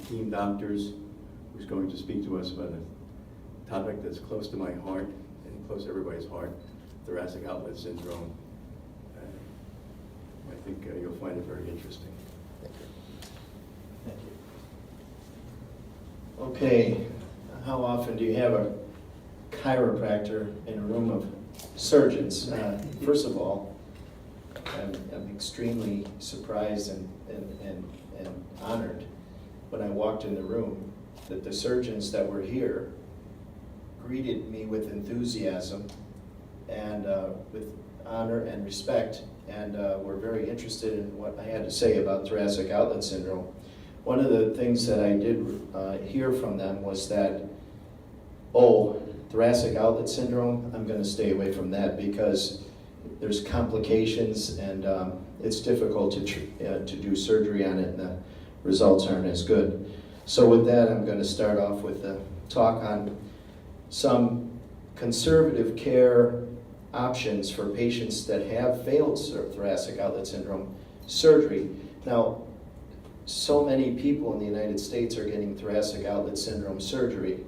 team doctors, who's going to speak to us about a topic that's close to my heart and close to everybody's heart, thoracic outlet syndrome. I think you'll find it very interesting. Thank you. Thank you. Okay, how often do you have a chiropractor in a room of surgeons? First of all, I'm extremely surprised and honored when I walked in the room that the surgeons that were here greeted me with enthusiasm and with honor and respect, and were very interested in what I had to say about thoracic outlet syndrome. One of the things that I did hear from them was that, oh, thoracic outlet syndrome, I'm going to stay away from that because there's complications and it's difficult to do surgery on it, and the results aren't as good. So with that, I'm going to start off with a talk on some conservative care options for patients that have failed thoracic outlet syndrome surgery. Now, so many people in the United States are getting thoracic outlet syndrome surgery,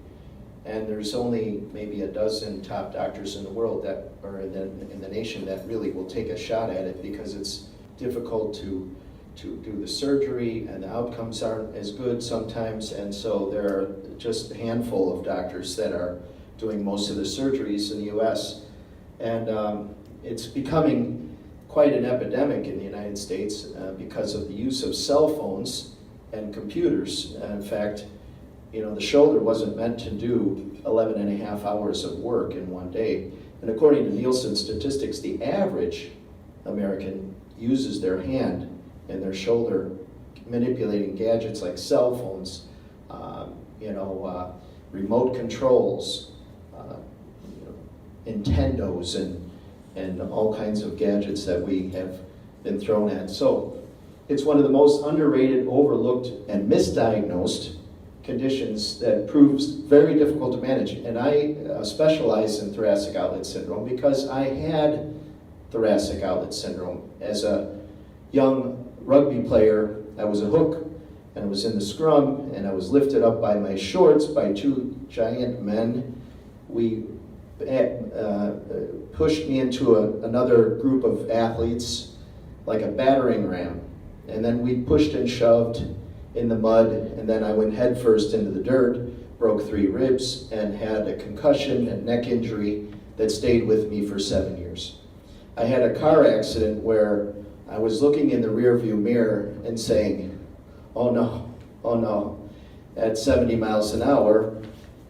and there's only maybe a dozen top doctors in the world that are in the nation that really will take a shot at it because it's difficult to do the surgery and the outcomes aren't as good sometimes, and so there are just a handful of doctors that are doing most of the surgeries in the US. And it's becoming quite an epidemic in the United States because of the use of cell phones and computers. In fact, you know, the shoulder wasn't meant to do 11 and a half hours of work in one day. And according to Nielsen statistics, the average American uses their hand and their shoulder manipulating gadgets like cell phones, remote controls, Nintendos, and all kinds of gadgets that we have been thrown at. So it's one of the most underrated, overlooked, and misdiagnosed conditions that proves very difficult to manage. And I specialize in thoracic outlet syndrome because I had thoracic outlet syndrome. As a young rugby player, I was a hook, and I was in the scrum, and I was lifted up by my shorts by two giant men. We pushed me into another group of athletes like a battering ram, and then we pushed and shoved in the mud, and then I went headfirst into the dirt, broke 3 ribs, and had a concussion and neck injury that stayed with me for 7 years. I had a car accident where I was looking in the rearview mirror and saying, oh no, at 70 miles an hour,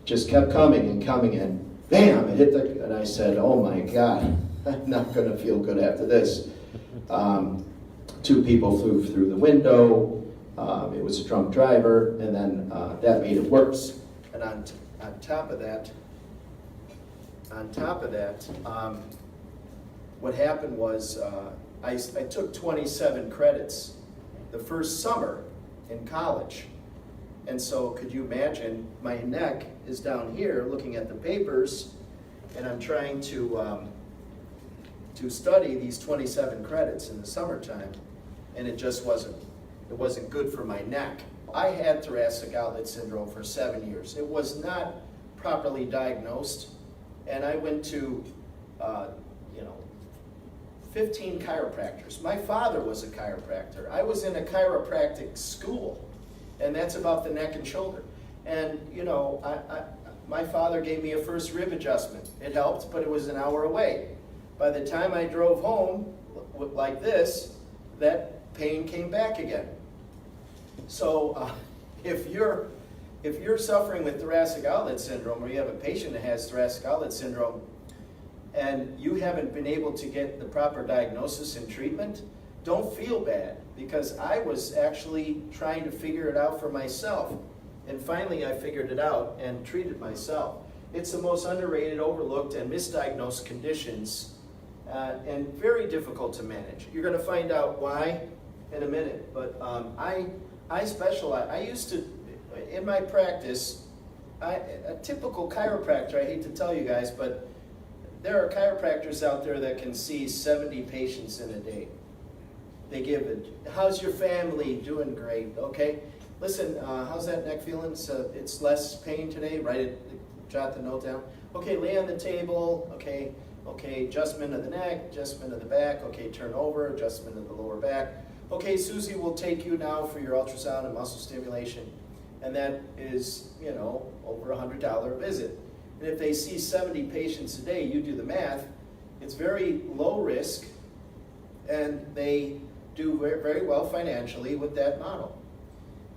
just kept coming, and bam, it hit and I said, oh my God, I'm not gonna feel good after this. 2 people flew through the window. It was a drunk driver, and then that made it worse. And on top of that, what happened was I took 27 credits the first summer in college. And so could you imagine, my neck is down here looking at the papers, and I'm trying to study these 27 credits in the summertime, and it just wasn't good for my neck. I had thoracic outlet syndrome for 7 years. It was not properly diagnosed, and I went to 15 chiropractors. My father was a chiropractor. I was in a chiropractic school, and that's about the neck and shoulder. And my father gave me a first rib adjustment. It helped, but it was an hour away. By the time I drove home like this, that pain came back again. So if you're suffering with thoracic outlet syndrome, or you have a patient that has thoracic outlet syndrome, and you haven't been able to get the proper diagnosis and treatment, don't feel bad, because I was actually trying to figure it out for myself. And finally I figured it out and treated myself. It's the most underrated, overlooked, and misdiagnosed conditions, and very difficult to manage. You're going to find out why in a minute, but I specialize. I used to, in my practice, a typical chiropractor, I hate to tell you guys, but there are chiropractors out there that can see 70 patients in a day. They give it, how's your family? Doing great, okay? listen, how's that neck feeling? So it's less pain today, write it, jot the note down. Okay, lay on the table, okay, adjustment of the neck, adjustment of the back, okay, turn over, adjustment of the lower back. Okay, Susie will take you now for your ultrasound and muscle stimulation. And that is, over $100 a visit. And if they see 70 patients a day, you do the math, it's very low risk, and they do very well financially with that model.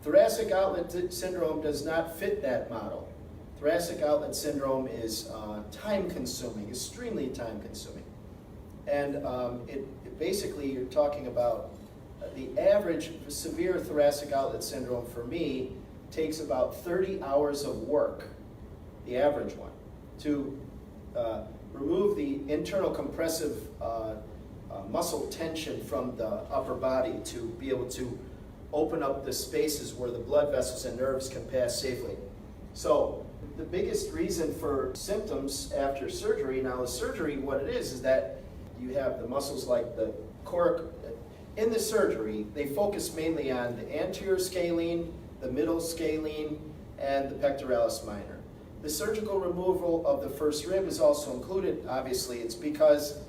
Thoracic outlet syndrome does not fit that model. Thoracic outlet syndrome is time-consuming, extremely time-consuming. And it basically, you're talking about the average severe thoracic outlet syndrome for me takes about 30 hours of work, the average one, to remove the internal compressive muscle tension from the upper body to be able to open up the spaces where the blood vessels and nerves can pass safely. So the biggest reason for symptoms after surgery, now the surgery, what it is that you have the muscles like the core. In the surgery, they focus mainly on the anterior scalene, the middle scalene, and the pectoralis minor. The surgical removal of the first rib is also included. Obviously, it's because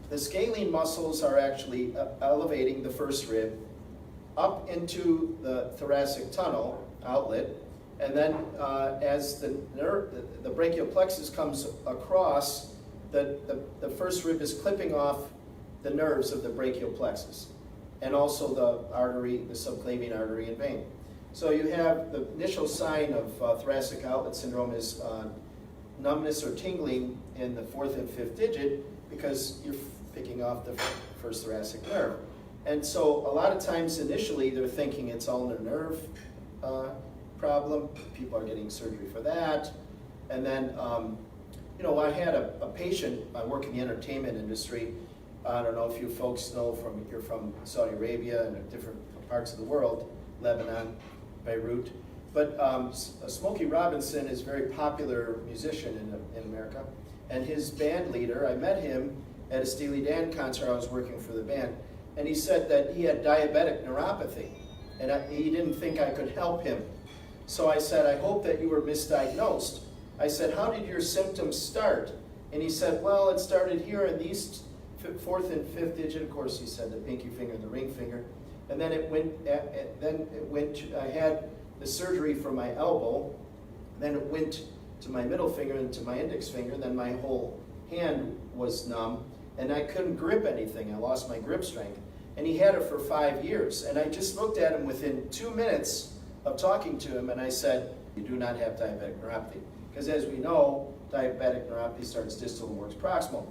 the scalene muscles are actually elevating the first rib up into the thoracic tunnel outlet, and then as the brachial plexus comes across, the first rib is clipping off the nerves of the brachial plexus, and also the artery, the subclavian artery and vein. So you have the initial sign of thoracic outlet syndrome is numbness or tingling in the 4th and 5th digit, because you're picking off the first thoracic nerve. And so a lot of times initially they're thinking it's ulnar nerve problem. People are getting surgery for that. And then, I had a patient, I work in the entertainment industry. I don't know if you folks know you're from Saudi Arabia and different parts of the world, Lebanon, Beirut. But Smokey Robinson is a very popular musician in America. And his band leader, I met him at a Steely Dan concert. I was working for the band. And he said that he had diabetic neuropathy. And he didn't think I could help him. So I said, I hope that you were misdiagnosed. I said, how did your symptoms start? And he said, well, it started here in these 4th and 5th digit. Of course, he said the pinky finger and the ring finger. And then I had the surgery for my elbow. Then it went to my middle finger and to my index finger. Then my whole hand was numb, and I couldn't grip anything. I lost my grip strength. And he had it for 5 years. And I just looked at him within 2 minutes of talking to him, and I said, you do not have diabetic neuropathy. Because as we know, diabetic neuropathy starts distal and works proximal.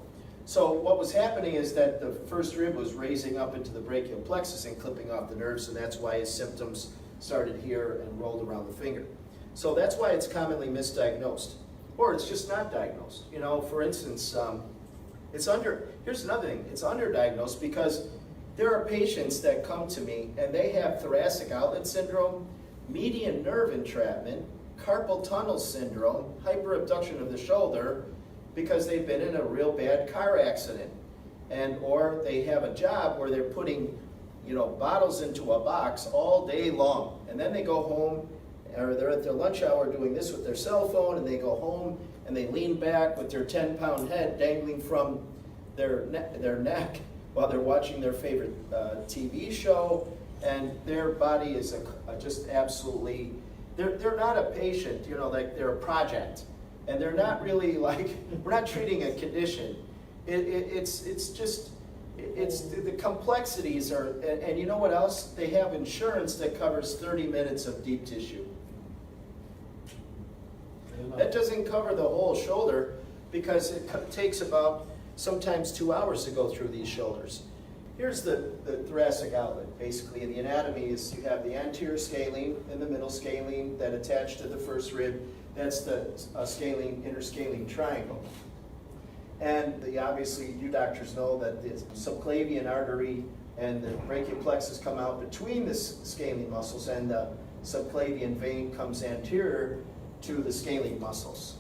So what was happening is that the first rib was raising up into the brachial plexus and clipping off the nerves, and that's why his symptoms started here and rolled around the finger. So that's why it's commonly misdiagnosed. Or it's just not diagnosed. For instance, here's another thing, it's underdiagnosed because there are patients that come to me and they have thoracic outlet syndrome, median nerve entrapment, carpal tunnel syndrome, hyperabduction of the shoulder, because they've been in a real bad car accident. Or they have a job where they're putting bottles into a box all day long. And then they go home, or they're at their lunch hour doing this with their cell phone, and they go home and they lean back with their 10-pound head dangling from their neck while they're watching their favorite TV show, and their body is just absolutely, they're not a patient, like they're a project. And they're not really we're not treating a condition. It's the complexities are, and you know what else? They have insurance that covers 30 minutes of deep tissue. That doesn't cover the whole shoulder because it takes about sometimes 2 hours to go through these shoulders. Here's the thoracic outlet. Basically, the anatomy is you have the anterior scalene and the middle scalene that attach to the first rib. That's the interscalene triangle. And obviously, you doctors know that the subclavian artery and the brachial plexus come out between the scalene muscles, and the subclavian vein comes anterior to the scalene muscles.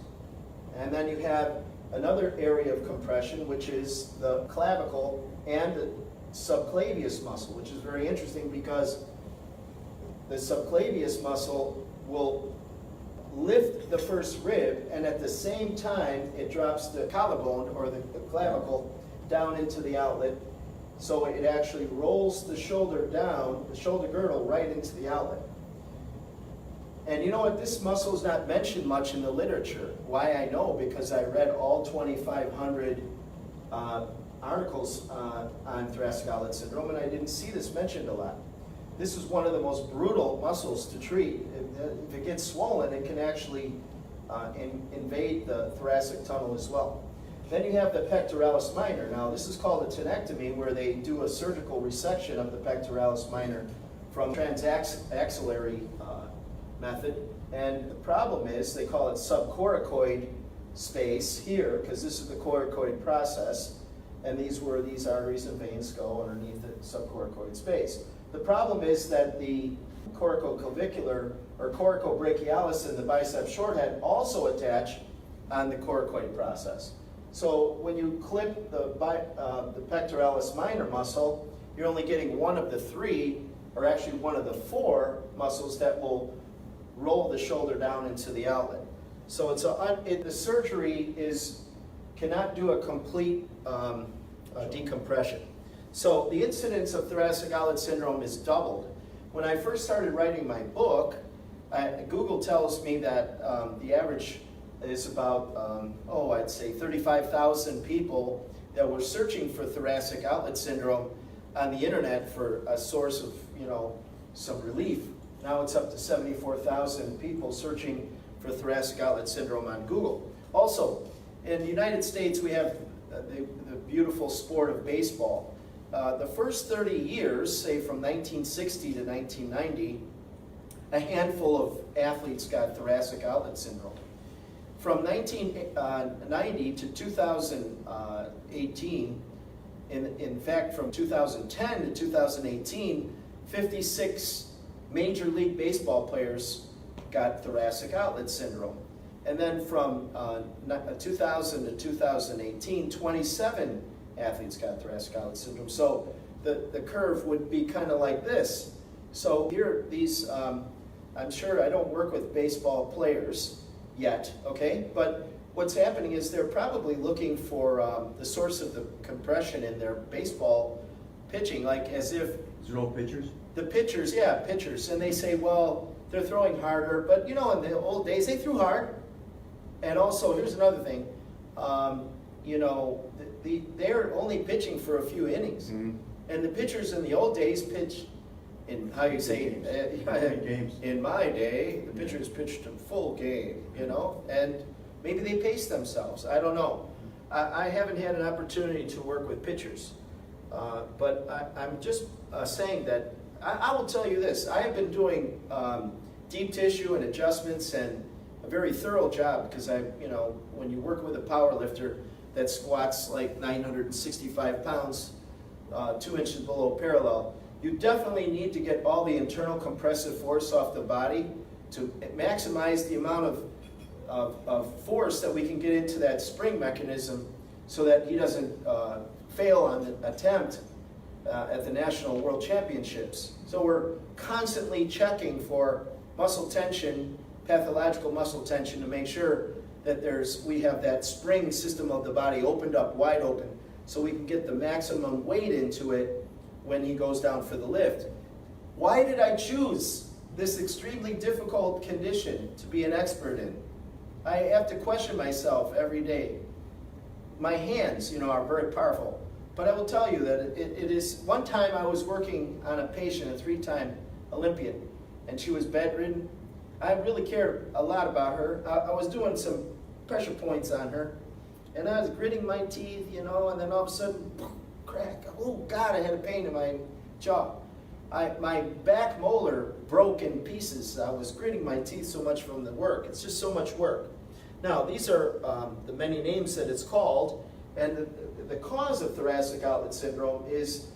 And then you have another area of compression, which is the clavicle and the subclavius muscle, which is very interesting because the subclavius muscle will lift the first rib, and at the same time, it drops the collarbone or the clavicle down into the outlet. So it actually rolls the shoulder down, the shoulder girdle, right into the outlet. And you know what? This muscle is not mentioned much in the literature. Why I know? Because I read all 2,500 articles on thoracic outlet syndrome, and I didn't see this mentioned a lot. This is one of the most brutal muscles to treat. If it gets swollen, it can actually invade the thoracic tunnel as well. Then you have the pectoralis minor. Now, this is called a tenectomy, where they do a surgical resection of the pectoralis minor from transaxillary method. And the problem is, they call it subcoracoid space here, because this is the coracoid process, and these arteries and veins go underneath the subcoracoid space. The problem is that the coracoclavicular or coracobrachialis and the biceps shorthead also attach on the coracoid process. So when you clip the pectoralis minor muscle, you're only getting one of the three, or actually one of the four muscles that will roll the shoulder down into the outlet. So the surgery cannot do a complete decompression. So the incidence of thoracic outlet syndrome is doubled. When I first started writing my book, Google tells me that the average is about, I'd say 35,000 people that were searching for thoracic outlet syndrome on the internet for a source of, some relief. Now it's up to 74,000 people searching for thoracic outlet syndrome on Google. Also, in the United States, we have the beautiful sport of baseball. The first 30 years, say from 1960 to 1990, a handful of athletes got thoracic outlet syndrome. From 1990 to 2018, in fact, from 2010 to 2018, 56 Major League Baseball players got thoracic outlet syndrome. And then from 2000 to 2018, 27 athletes got thoracic outlet syndrome. So the curve would be kind of like this. So here, I'm sure I don't work with baseball players yet, okay? But what's happening is they're probably looking for the source of the compression in their baseball pitching, like as if... Is it all pitchers? The pitchers, yeah, pitchers. And they say, well, they're throwing harder. But, in the old days, they threw hard. And also, here's another thing. They're only pitching for a few innings. Mm-hmm. And the pitchers in the old days pitched in, how you say, games. In my day, the pitchers pitched a full game, and maybe they paced themselves. I don't know. I haven't had an opportunity to work with pitchers. But I'm just saying that I will tell you this. I have been doing deep tissue and adjustments and a very thorough job, because when you work with a power lifter that squats like 965 pounds, 2 inches below parallel, you definitely need to get all the internal compressive force off the body to maximize the amount of force that we can get into that spring mechanism, so that he doesn't fail on the attempt at the National World Championships. So we're constantly checking for muscle tension, pathological muscle tension, to make sure that we have that spring system of the body opened up, wide open, so we can get the maximum weight into it when he goes down for the lift. Why did I choose this extremely difficult condition to be an expert in? I have to question myself every day. My hands, are very powerful. But I will tell you that it is, one time I was working on a patient, a 3-time Olympian, and she was bedridden. I really cared a lot about her. I was doing some pressure points on her, and I was gritting my teeth, and then all of a sudden, crack. Oh God, I had a pain in my jaw. My back molar broke in pieces. I was gritting my teeth so much from the work. It's just so much work. Now, these are the many names that it's called, and the cause of thoracic outlet syndrome is,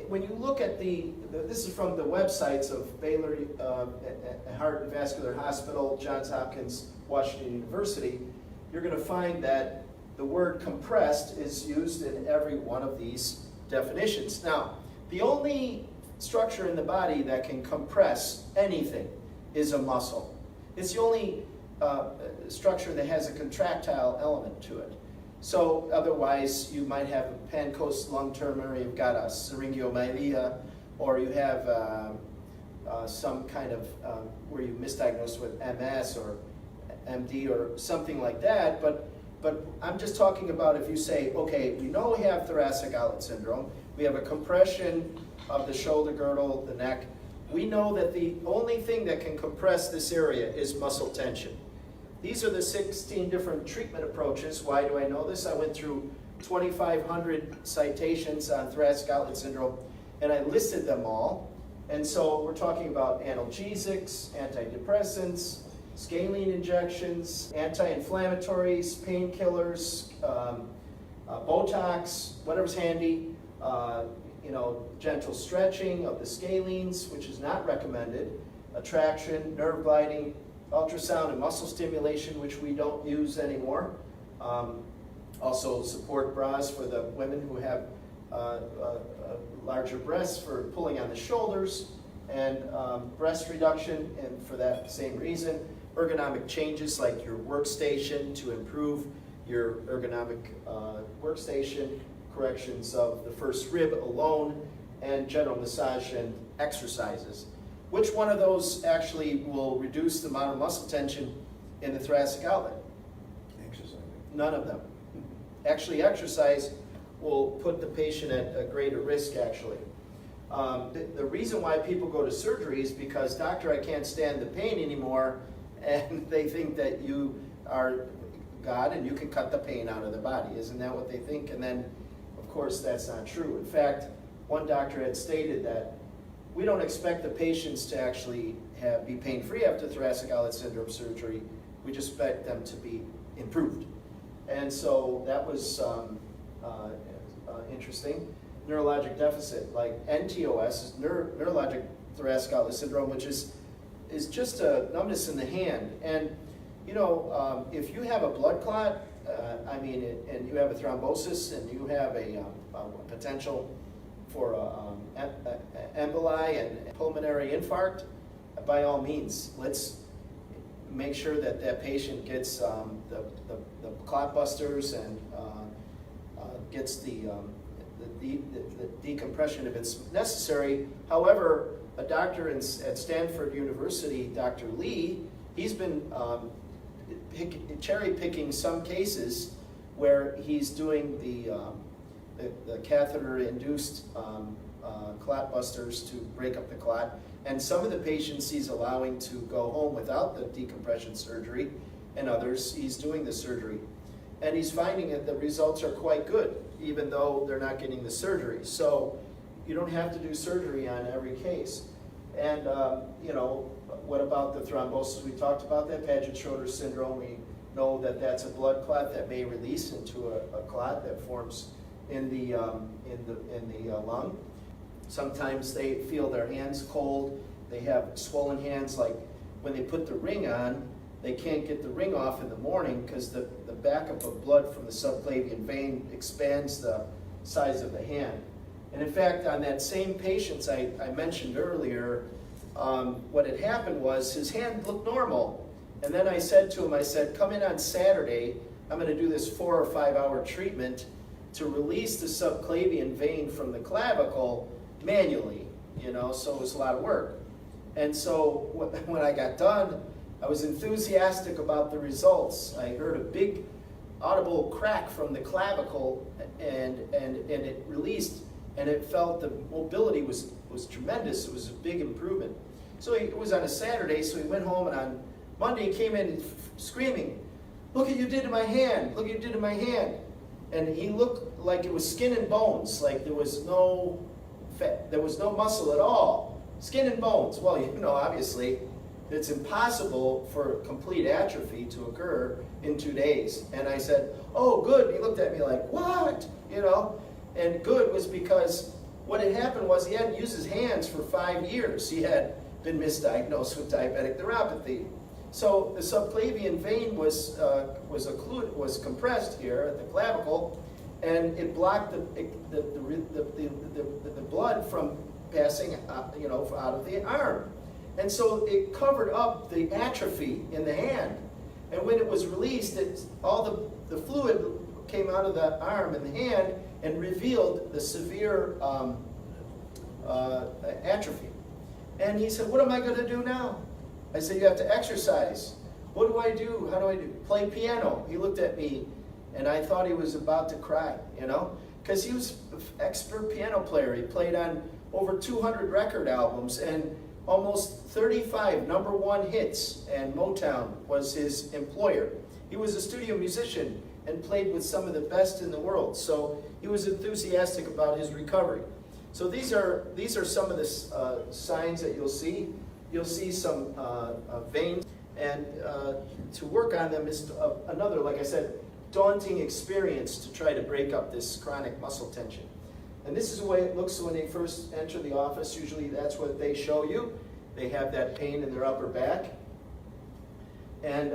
when you look at this is from the websites of Baylor Heart and Vascular Hospital, Johns Hopkins, Washington University, you're going to find that the word compressed is used in every one of these definitions. Now, the only structure in the body that can compress anything is a muscle. It's the only structure that has a contractile element to it. So otherwise, you might have a Pancoast lung tumor, you've got a syringomyelia, or you have some kind of, where you misdiagnosed with MS or MD or something like that. But I'm just talking about if you say, okay, we know we have thoracic outlet syndrome, we have a compression of the shoulder girdle, the neck. We know that the only thing that can compress this area is muscle tension. These are the 16 different treatment approaches. Why do I know this? I went through 2,500 citations on thoracic outlet syndrome, and I listed them all. And so we're talking about analgesics, antidepressants, scalene injections, anti-inflammatories, painkillers, Botox, whatever's handy, gentle stretching of the scalenes, which is not recommended, attraction, nerve gliding, ultrasound and muscle stimulation, which we don't use anymore. Also support bras for the women who have larger breasts for pulling on the shoulders, and breast reduction, and for that same reason, ergonomic changes like your workstation to improve your ergonomic workstation, corrections of the first rib alone, and general massage and exercises. Which one of those actually will reduce the amount of muscle tension in the thoracic outlet? Exercising. None of them. Actually, exercise will put the patient at a greater risk, actually. The reason why people go to surgery is because, doctor, I can't stand the pain anymore, and they think that you are God and you can cut the pain out of the body. Isn't that what they think? And then, of course, that's not true. In fact, one doctor had stated that we don't expect the patients to actually be pain-free after thoracic outlet syndrome surgery. We just expect them to be improved. And so that was interesting. Neurologic deficit, like NTOS, is neurologic thoracic outlet syndrome, which is just a numbness in the hand. And if you have a blood clot, and you have a thrombosis, and you have a potential for emboli and pulmonary infarct, by all means, let's make sure that that patient gets the clot busters and gets the decompression if it's necessary. However, a doctor at Stanford University, Dr. Lee, he's been cherry picking some cases where he's doing the catheter-induced clot busters to break up the clot, and some of the patients he's allowing to go home without the decompression surgery, and others he's doing the surgery. And he's finding that the results are quite good, even though they're not getting the surgery. So you don't have to do surgery on every case. And what about the thrombosis? We talked about that, Paget-Schroeder syndrome. We know that that's a blood clot that may release into a clot that forms in the lung. Sometimes they feel their hands cold. They have swollen hands, like when they put the ring on, they can't get the ring off in the morning because the backup of blood from the subclavian vein expands the size of the hand. And in fact, on that same patient I mentioned earlier, what had happened was his hand looked normal. And then I said to him, come in on Saturday, I'm going to do this 4 or 5 hour treatment to release the subclavian vein from the clavicle manually, so it was a lot of work. And so when I got done, I was enthusiastic about the results. I heard a big audible crack from the clavicle, and it released, and it felt the mobility was tremendous. It was a big improvement. So it was on a Saturday, so he went home, and on Monday he came in screaming, "Look what you did to my hand, look what you did to my hand." And he looked like it was skin and bones, like there was no fat, there was no muscle at all. Skin and bones. Well, obviously, it's impossible for complete atrophy to occur in 2 days. And I said, "Oh, good." He looked at me like, "What?" And good was because what had happened was he hadn't used his hands for 5 years. He had been misdiagnosed with diabetic neuropathy. So the subclavian vein was compressed here at the clavicle, and it blocked the blood from passing, you know, out of the arm. And so it covered up the atrophy in the hand. And when it was released, all the fluid came out of the arm and the hand and revealed the severe atrophy. And he said, what am I going to do now? I said, you have to exercise. What do I do? How do I do? Play piano. He looked at me, and I thought he was about to cry, you know? Because he was an expert piano player. He played on over 200 record albums and almost 35 #1 hits, and Motown was his employer. He was a studio musician and played with some of the best in the world. So he was enthusiastic about his recovery. So these are some of the signs that you'll see. You'll see some veins, and to work on them is another, like I said, daunting experience to try to break up this chronic muscle tension. And this is the way it looks when they first enter the office. Usually that's what they show you. They have that pain in their upper back. And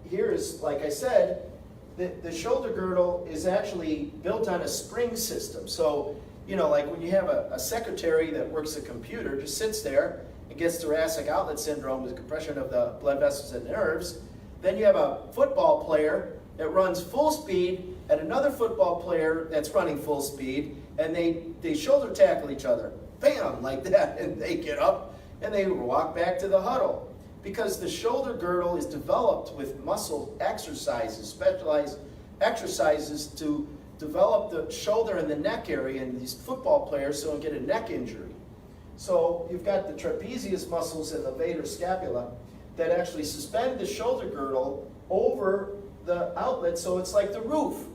here is, like I said, the shoulder girdle is actually built on a spring system. So, you know, like when you have a secretary that works a computer, just sits there and gets thoracic outlet syndrome with compression of the blood vessels and nerves. Then you have a football player that runs full speed and another football player that's running full speed, and they shoulder tackle each other, bam, like that, and they get up and they walk back to the huddle. Because the shoulder girdle is developed with muscle exercises, specialized exercises to develop the shoulder and the neck area in these football players so they don't get a neck injury. So you've got the trapezius muscles and the levator scapula that actually suspend the shoulder girdle over the outlet, so it's like the roof.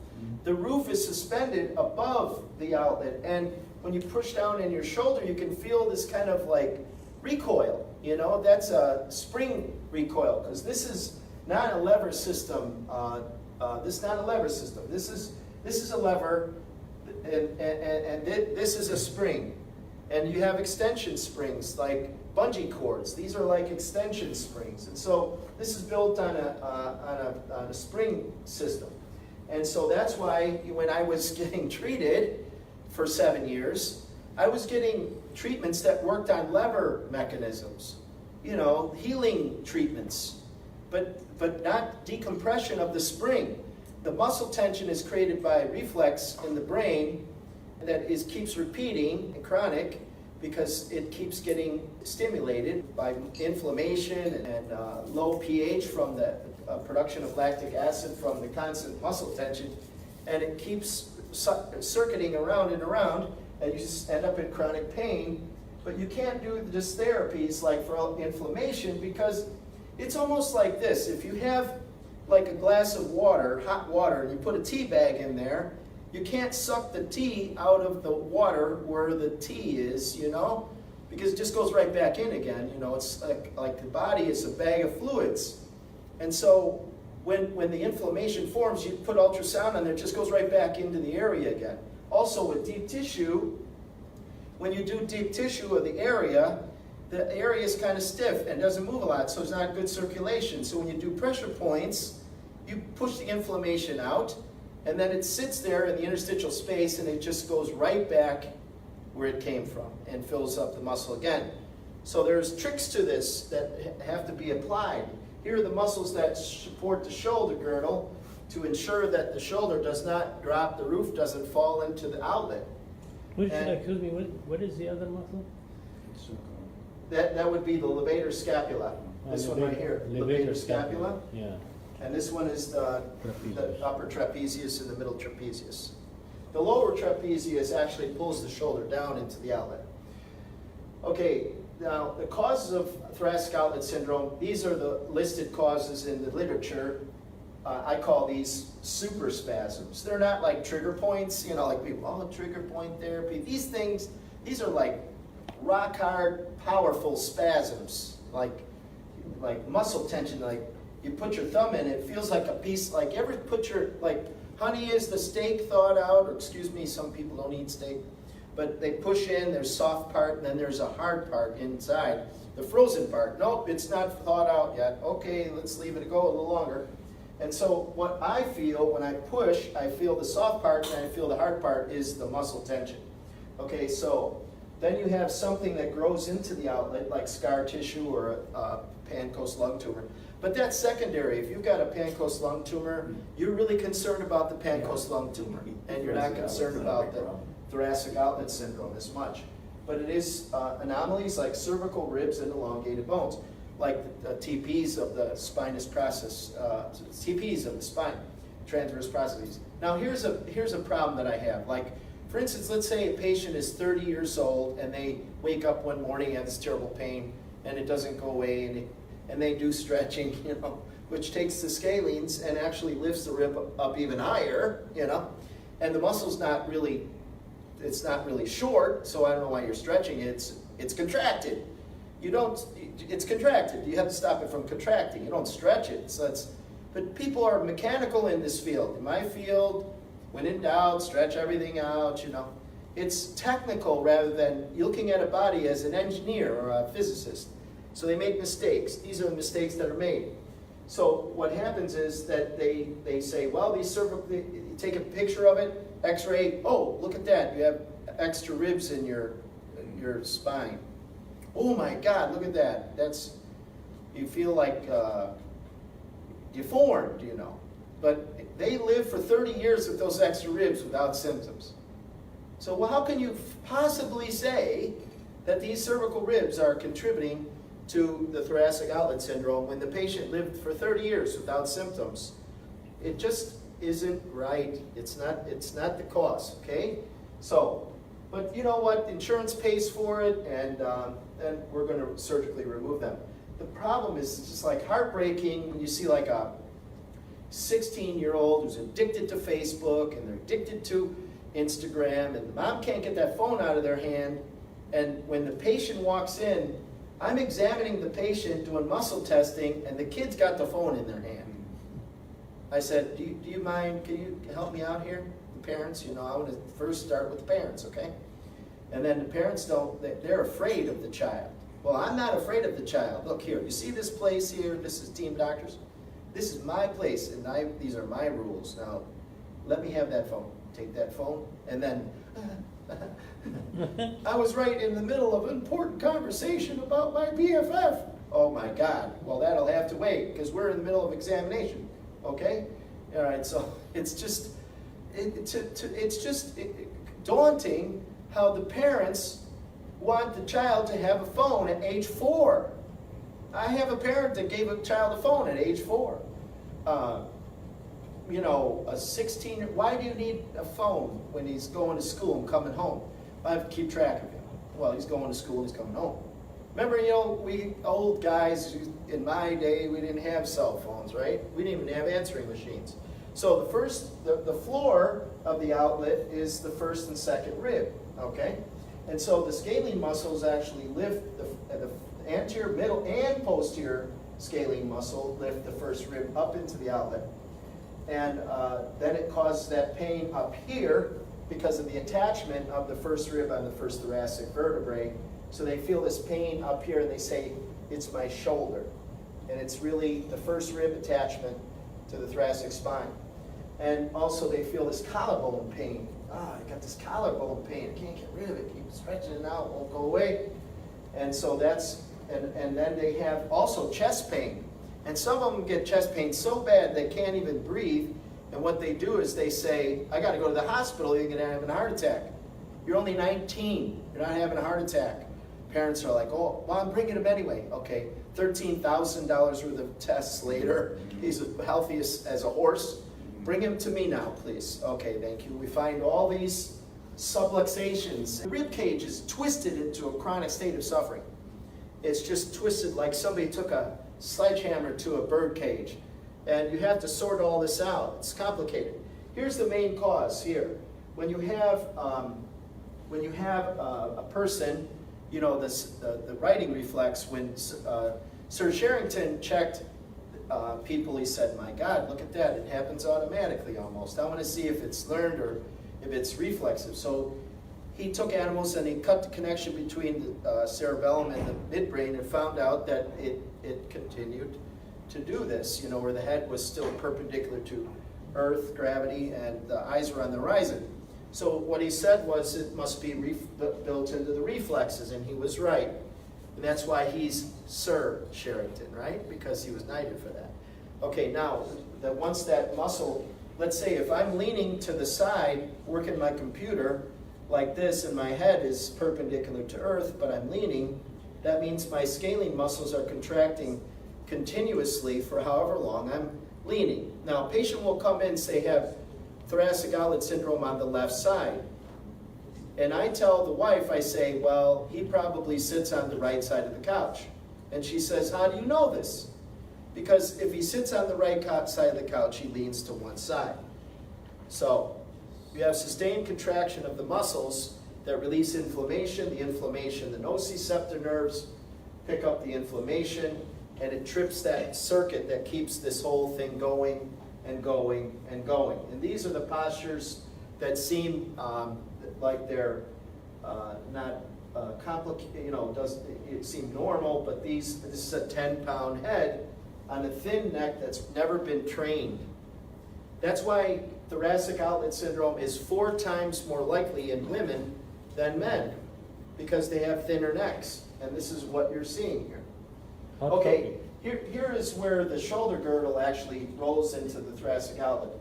The roof is suspended above the outlet, and when you push down in your shoulder, you can feel this kind of like recoil. You know, that's a spring recoil, because this is not a lever system. This is not a lever system. This is a lever, and this is a spring. And you have extension springs like bungee cords. These are like extension springs. And so this is built on a spring system. And so that's why when I was getting treated for 7 years, I was getting treatments that worked on lever mechanisms, you know, healing treatments, but not decompression of the spring. The muscle tension is created by reflex in the brain that keeps repeating, chronic, because it keeps getting stimulated by inflammation and low pH from the production of lactic acid from the constant muscle tension, and it keeps circuiting around and around, and you just end up in chronic pain. But you can't do just therapies like for inflammation, because it's almost like this. If you have like a glass of water, hot water, and you put a tea bag in there, you can't suck the tea out of the water where the tea is, you know, because it just goes right back in again. You know, it's like the body is a bag of fluids. And so when the inflammation forms, you put ultrasound on there, it just goes right back into the area again. Also with deep tissue, when you do deep tissue of the area is kind of stiff and doesn't move a lot, so it's not good circulation. So when you do pressure points, you push the inflammation out, and then it sits there in the interstitial space, and it just goes right back where it came from and fills up the muscle again. So there's tricks to this that have to be applied. Here are the muscles that support the shoulder girdle to ensure that the shoulder does not drop, the roof doesn't fall into the outlet. Excuse me, what is the other muscle? That would be the levator scapula. This one right here, levator scapula. Yeah. And this one is the upper trapezius and the middle trapezius. The lower trapezius actually pulls the shoulder down into the outlet. Okay, now the causes of thoracic outlet syndrome, these are the listed causes in the literature. I call these super spasms. They're not like trigger points, you know, like people, oh, trigger point therapy. These are like rock hard, powerful spasms, like muscle tension, like you put your thumb in, it feels like a piece, like you ever put your, like honey is the steak thawed out, or excuse me, some people don't eat steak, but they push in, there's soft part, and then there's a hard part inside, the frozen part. Nope, it's not thawed out yet. Okay, let's leave it go a little longer. And so what I feel when I push, I feel the soft part and I feel the hard part is the muscle tension. Okay, so Then you have something that grows into the outlet, like scar tissue or a pancreas lung tumor. But that's secondary. If you've got a pancreas lung tumor, you're really concerned about the pancreas lung tumor, and you're not concerned about the thoracic outlet syndrome as much. But it is anomalies like cervical ribs and elongated bones, like the TPs of the spinous process, TPs of the spine, transverse processes. Now here's a problem that I have. Like, for instance, let's say a patient is 30 years old and they wake up one morning and have this terrible pain and it doesn't go away, and they do stretching, you know, which takes the scalenes and actually lifts the rib up even higher, you know, and the muscle's not really, it's not really short, so I don't know why you're stretching it. It's contracted. It's contracted. You have to stop it from contracting. You don't stretch it. So but people are mechanical in this field. In my field, when in doubt, stretch everything out, you know. It's technical rather than looking at a body as an engineer or a physicist. So they make mistakes. These are the mistakes that are made. So what happens is that they say, well, these cervical, you take a picture of it, x-ray, oh, look at that, you have extra ribs in your spine. Oh my God, look at that. You feel like deformed, you know. But they live for 30 years with those extra ribs without symptoms. So well, how can you possibly say that these cervical ribs are contributing to the thoracic outlet syndrome when the patient lived for 30 years without symptoms? It just isn't right. It's not the cause, okay? So, but you know what? Insurance pays for it, and we're going to surgically remove them. The problem is it's just like heartbreaking when you see like a 16-year-old who's addicted to Facebook and they're addicted to Instagram, and the mom can't get that phone out of their hand, and when the patient walks in, I'm examining the patient doing muscle testing, and the kid's got the phone in their hand. I said, do you mind, can you help me out here? The parents, you know, I want to first start with the parents, okay? And then the parents they're afraid of the child. Well, I'm not afraid of the child. Look here, you see this place here? This is Team Doctors. This is my place, and these are my rules. Now, let me have that phone. Take that phone, and then I was right in the middle of an important conversation about my BFF. Oh my God, well that'll have to wait because we're in the middle of examination, okay? All right, so it's just daunting how the parents want the child to have a phone at age 4. I have a parent that gave a child a phone at age 4. You know, a 16, why do you need a phone when he's going to school and coming home? I have to keep track of him. Well, he's going to school, he's coming home. Remember, you know, we old guys, in my day, we didn't have cell phones, right? We didn't even have answering machines. So the floor of the outlet is the first and second rib, okay? And so the scalene muscles actually lift the anterior, middle, and posterior scalene muscle lift the first rib up into the outlet. And then it causes that pain up here because of the attachment of the first rib on the first thoracic vertebrae. So they feel this pain up here and they say, it's my shoulder. And it's really the first rib attachment to the thoracic spine. And also they feel this collarbone pain. I got this collarbone pain, I can't get rid of it, keep stretching it out, won't go away. And so that's, and then they have also chest pain. And some of them get chest pain so bad they can't even breathe. And what they do is they say, I got to go to the hospital, you're going to have a heart attack. You're only 19, you're not having a heart attack. Parents are like, oh, well, I'm bringing him anyway. Okay, $13,000 worth of tests later. He's healthy as a horse. Bring him to me now, please. Okay, thank you. We find all these subluxations. The rib cage is twisted into a chronic state of suffering. It's just twisted like somebody took a sledgehammer to a bird cage. And you have to sort all this out. It's complicated. Here's the main cause here. When you have a person, you know, the writing reflex, when Sir Sherrington checked people, he said, my God, look at that. It happens automatically almost. I want to see if it's learned or if it's reflexive. So he took animals and he cut the connection between the cerebellum and the midbrain and found out that it continued to do this, you know, where the head was still perpendicular to earth, gravity, and the eyes were on the horizon. So what he said was it must be built into the reflexes, and he was right. And that's why he's Sir Sherrington, right? Because he was knighted for that. Okay, now, once that muscle, let's say if I'm leaning to the side, working my computer like this, and my head is perpendicular to earth, but I'm leaning, that means my scalene muscles are contracting continuously for however long I'm leaning. Now, a patient will come in, say, have thoracic outlet syndrome on the left side. And I tell the wife, I say, well, he probably sits on the right side of the couch. And she says, how do you know this? Because if he sits on the right side of the couch, he leans to one side. So you have sustained contraction of the muscles that release inflammation. The nociceptor nerves pick up the inflammation, and it trips that circuit that keeps this whole thing going and going and going. And these are the postures that seem like they're not complicated, it seem normal, but this is a 10-pound head on a thin neck that's never been trained. That's why thoracic outlet syndrome is 4 times more likely in women than men, because they have thinner necks. And this is what you're seeing here. Okay, here is where the shoulder girdle actually rolls into the thoracic outlet.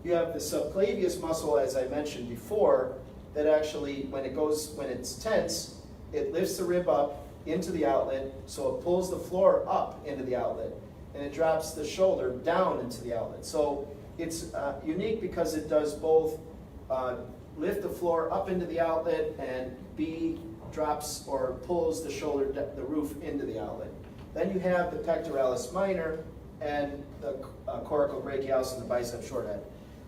You have the subclavius muscle, as I mentioned before, that actually, when it's tense, it lifts the rib up into the outlet, so it pulls the floor up into the outlet, and it drops the shoulder down into the outlet. So it's unique because it does both lift the floor up into the outlet, and B, drops or pulls the shoulder, the roof into the outlet. Then you have the pectoralis minor and the coracobrachialis and the bicep short head.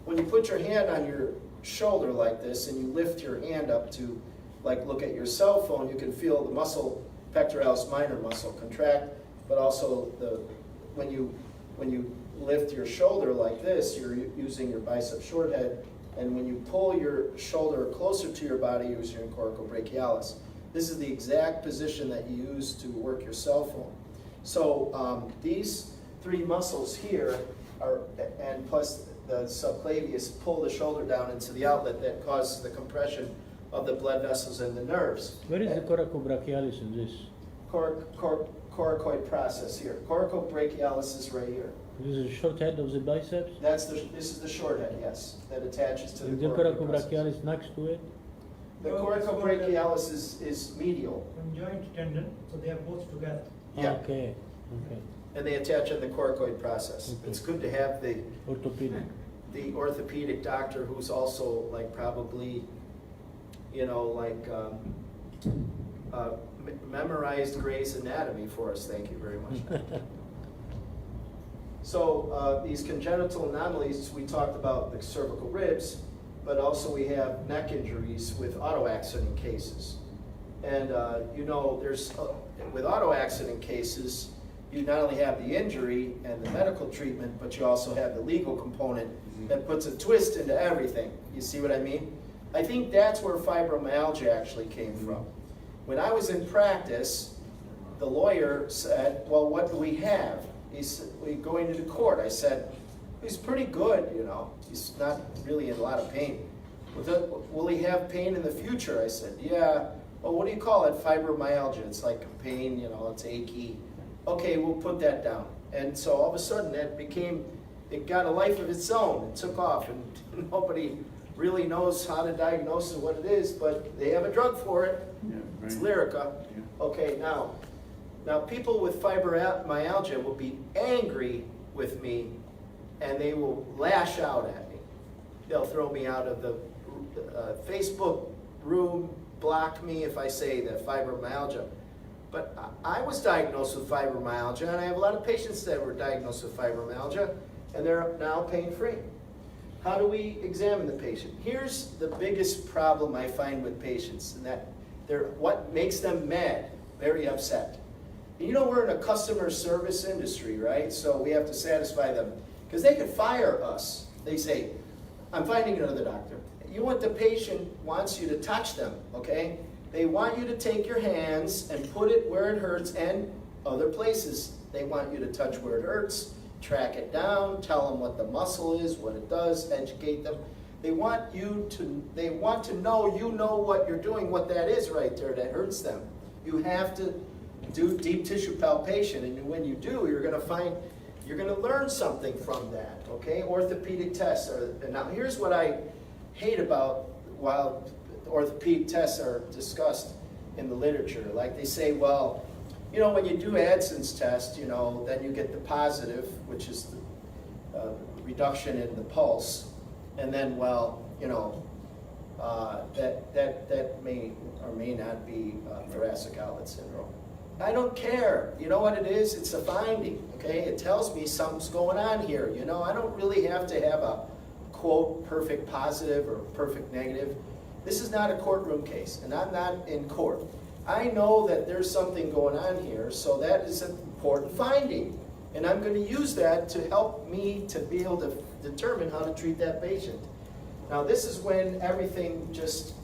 When you put your hand on your shoulder like this and you lift your hand up to look at your cell phone, you can feel the muscle, pectoralis minor muscle contract, but also when you lift your shoulder like this, you're using your bicep short head, and when you pull your shoulder closer to your body, you're using your coracobrachialis. This is the exact position that you use to work your cell phone. So these 3 muscles here and plus the subclavius, pull the shoulder down into the outlet that causes the compression of the blood vessels and the nerves. Where is the coracobrachialis in this? Coracoid process here. Coracobrachialis is right here. This is the short head of the biceps? This is the short head, yes, that attaches to the Is the coracobrachialis. coracobrachialis next to it? The coracobrachialis is medial. Conjoint tendon, so they are both together. Yeah. Okay. And they attach in the coracoid process. Okay. It's good to have the Orthopedic. doctor who's also probably, memorized Gray's Anatomy for us. Thank you very much. So these congenital anomalies, we talked about the cervical ribs, but also we have neck injuries with auto accident cases. And there's with auto accident cases, you not only have the injury and the medical treatment, but you also have the legal component that puts a twist into everything. You see what I mean? I think that's where fibromyalgia actually came from. When I was in practice, the lawyer said, well, what do we have? He said, we going into court. I said, he's pretty good, he's not really in a lot of pain. Will he have pain in the future? I said, yeah. Well, what do you call it? Fibromyalgia. It's like a pain, it's achy. Okay, we'll put that down. And so all of a sudden it got a life of its own. It took off, and nobody really knows how to diagnose it, what it is, but they have a drug for it. Yeah, right. It's Lyrica. Yeah. Okay, now people with fibromyalgia will be angry with me, and they will lash out at me. They'll throw me out of the Facebook room, block me if I say that fibromyalgia. But I was diagnosed with fibromyalgia, and I have a lot of patients that were diagnosed with fibromyalgia, and they're now pain-free. How do we examine the patient? Here's the biggest problem I find with patients, and that what makes them mad, very upset. And we're in a customer service industry, right? So we have to satisfy them, because they could fire us. They say, I'm finding another doctor. The patient wants you to touch them, okay? They want you to take your hands and put it where it hurts and other places. They want you to touch where it hurts, track it down, tell them what the muscle is, what it does, educate them. They want to know you know what you're doing, what that is right there that hurts them. You have to do deep tissue palpation, and when you do, you're going to learn something from that, okay? Orthopedic tests are, and now here's what I hate about while orthopedic tests are discussed in the literature. Like they say, well, you know, when you do Adson's test, you know, then you get the positive, which is the reduction in the pulse, and then, well, you know, that may or may not be thoracic outlet syndrome. I don't care. You know what it is? It's a finding, okay? It tells me something's going on here. You know, I don't really have to have a, quote, perfect positive or perfect negative. This is not a courtroom case, and I'm not in court. I know that there's something going on here, so that is an important finding. And I'm going to use that to help me to be able to determine how to treat that patient. Now this is when everything just,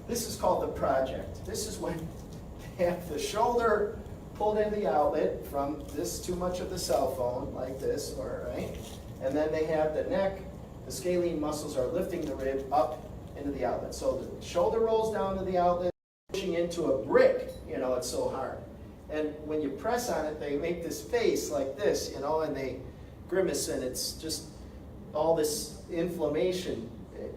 this is called the project. This is when they have the shoulder pulled in the outlet from this too much of the cell phone, like this, or right? And then they have the neck, the scalene muscles are lifting the rib up into the outlet. So the shoulder rolls down to the outlet, pushing into a brick, you know, it's so hard. And when you press on it, they make this face like this, you know, and they grimace, and it's just all this inflammation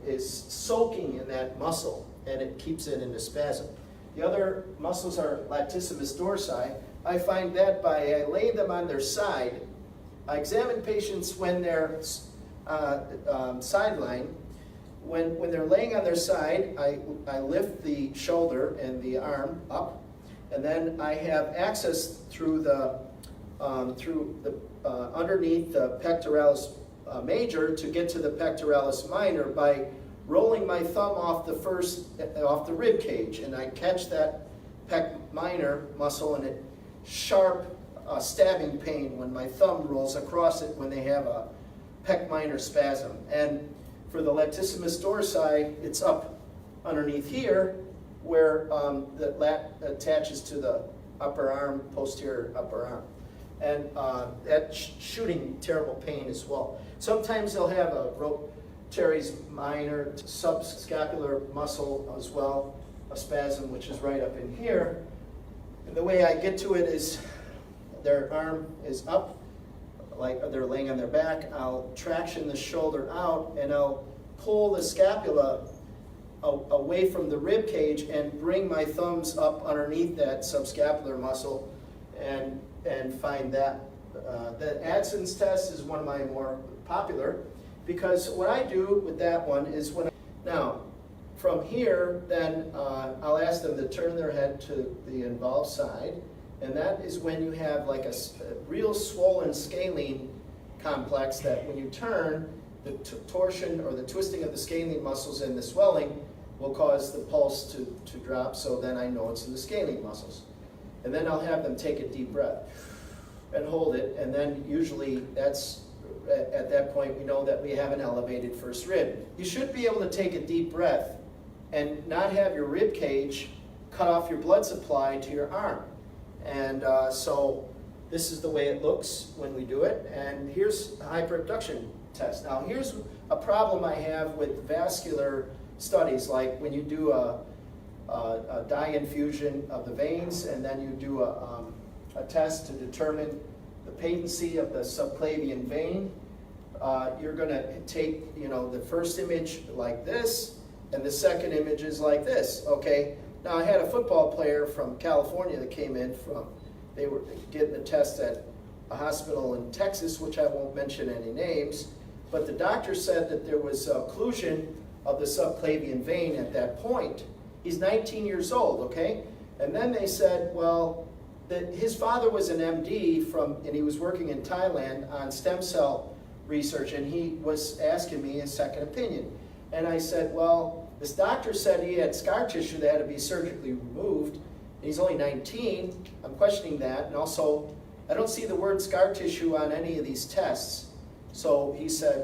is soaking in that muscle, and it keeps it into spasm. The other muscles are latissimus dorsi. I find that I lay them on their side. I examine patients when they're sideline. When they're laying on their side, I lift the shoulder and the arm up, and then I have access through the underneath the pectoralis major to get to the pectoralis minor by rolling my thumb off the rib cage, and I catch that pec minor muscle, and it sharp stabbing pain when my thumb rolls across it when they have a pec minor spasm. And for the latissimus dorsi, it's up underneath here where the lat attaches to the upper arm, posterior upper arm. And that's shooting terrible pain as well. Sometimes they'll have a teres minor subscapular muscle as well, a spasm, which is right up in here. And the way I get to it is their arm is up, like they're laying on their back. I'll traction the shoulder out, and I'll pull the scapula away from the rib cage and bring my thumbs up underneath that subscapular muscle and find that. The Adson's test is one of my more popular, because what I do with that one is now from here, then I'll ask them to turn their head to the involved side, and that is when you have like a real swollen scalene complex that when you turn, the torsion or the twisting of the scalene muscles and the swelling will cause the pulse to drop, so then I know it's in the scalene muscles. And then I'll have them take a deep breath and hold it, and then usually that's, at that point we know that we have an elevated first rib. You should be able to take a deep breath and not have your rib cage cut off your blood supply to your arm. And so this is the way it looks when we do it, and here's a hyperabduction test. Now here's a problem I have with vascular studies, like when you do a dye infusion of the veins, and then you do a test to determine the patency of the subclavian vein. You're going to take, you know, the first image like this, and the second image is like this. Okay. Now I had a football player from California that came in they were getting the test at a hospital in Texas, which I won't mention any names, but the doctor said that there was occlusion of the subclavian vein at that point. He's 19 years old, okay? And then they said, well, that his father was an MD and he was working in Thailand on stem cell research, and he was asking me a second opinion. And I said, well, this doctor said he had scar tissue that had to be surgically removed, and he's only 19. I'm questioning that, and also, I don't see the word scar tissue on any of these tests. So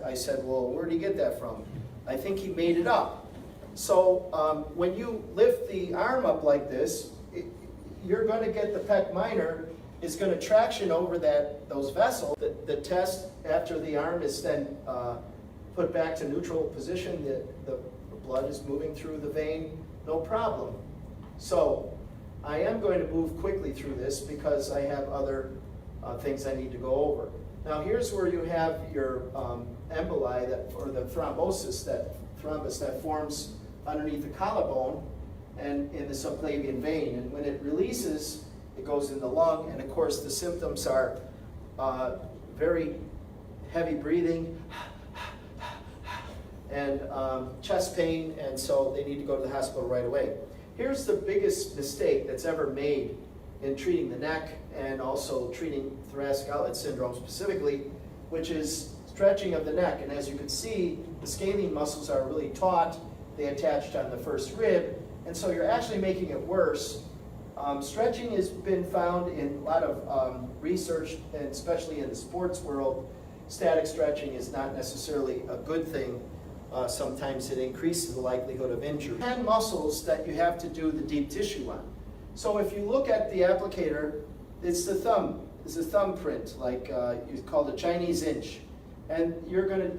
I said, well, where did he get that from? I think he made it up. So when you lift the arm up like this, you're going to get the pec minor is going to traction over those vessels. The test after the arm is then put back to neutral position, the blood is moving through the vein, no problem. So I am going to move quickly through this because I have other things I need to go over. Now here's where you have your emboli, or the thrombus that forms underneath the collarbone and in the subclavian vein. And when it releases, it goes in the lung, and of course the symptoms are very heavy breathing and chest pain, and so they need to go to the hospital right away. Here's the biggest mistake that's ever made in treating the neck and also treating thoracic outlet syndrome specifically, which is stretching of the neck. And as you can see, the scalene muscles are really taut. They attached on the first rib, and so you're actually making it worse. Stretching has been found in a lot of research, and especially in the sports world. Static stretching is not necessarily a good thing. Sometimes it increases the likelihood of injury. 10 muscles that you have to do the deep tissue on. So if you look at the applicator, it's the thumb. It's a thumbprint, like you call the Chinese inch. And you're going to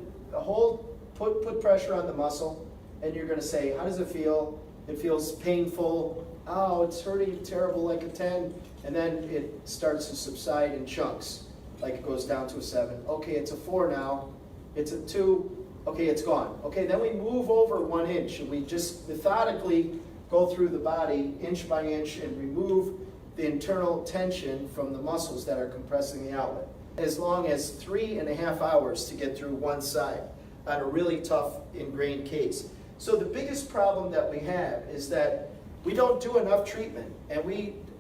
put pressure on the muscle, and you're going to say, how does it feel? It feels painful. Oh, it's hurting terrible, like a 10. And then it starts to subside in chunks, like it goes down to a 7. Okay, it's a 4 now. It's a 2. Okay, it's gone. Okay, then we move over 1 inch, and we just methodically go through the body inch by inch and remove the internal tension from the muscles that are compressing the outlet. As long as 3.5 hours to get through one side on a really tough ingrained case. So the biggest problem that we have is that we don't do enough treatment, and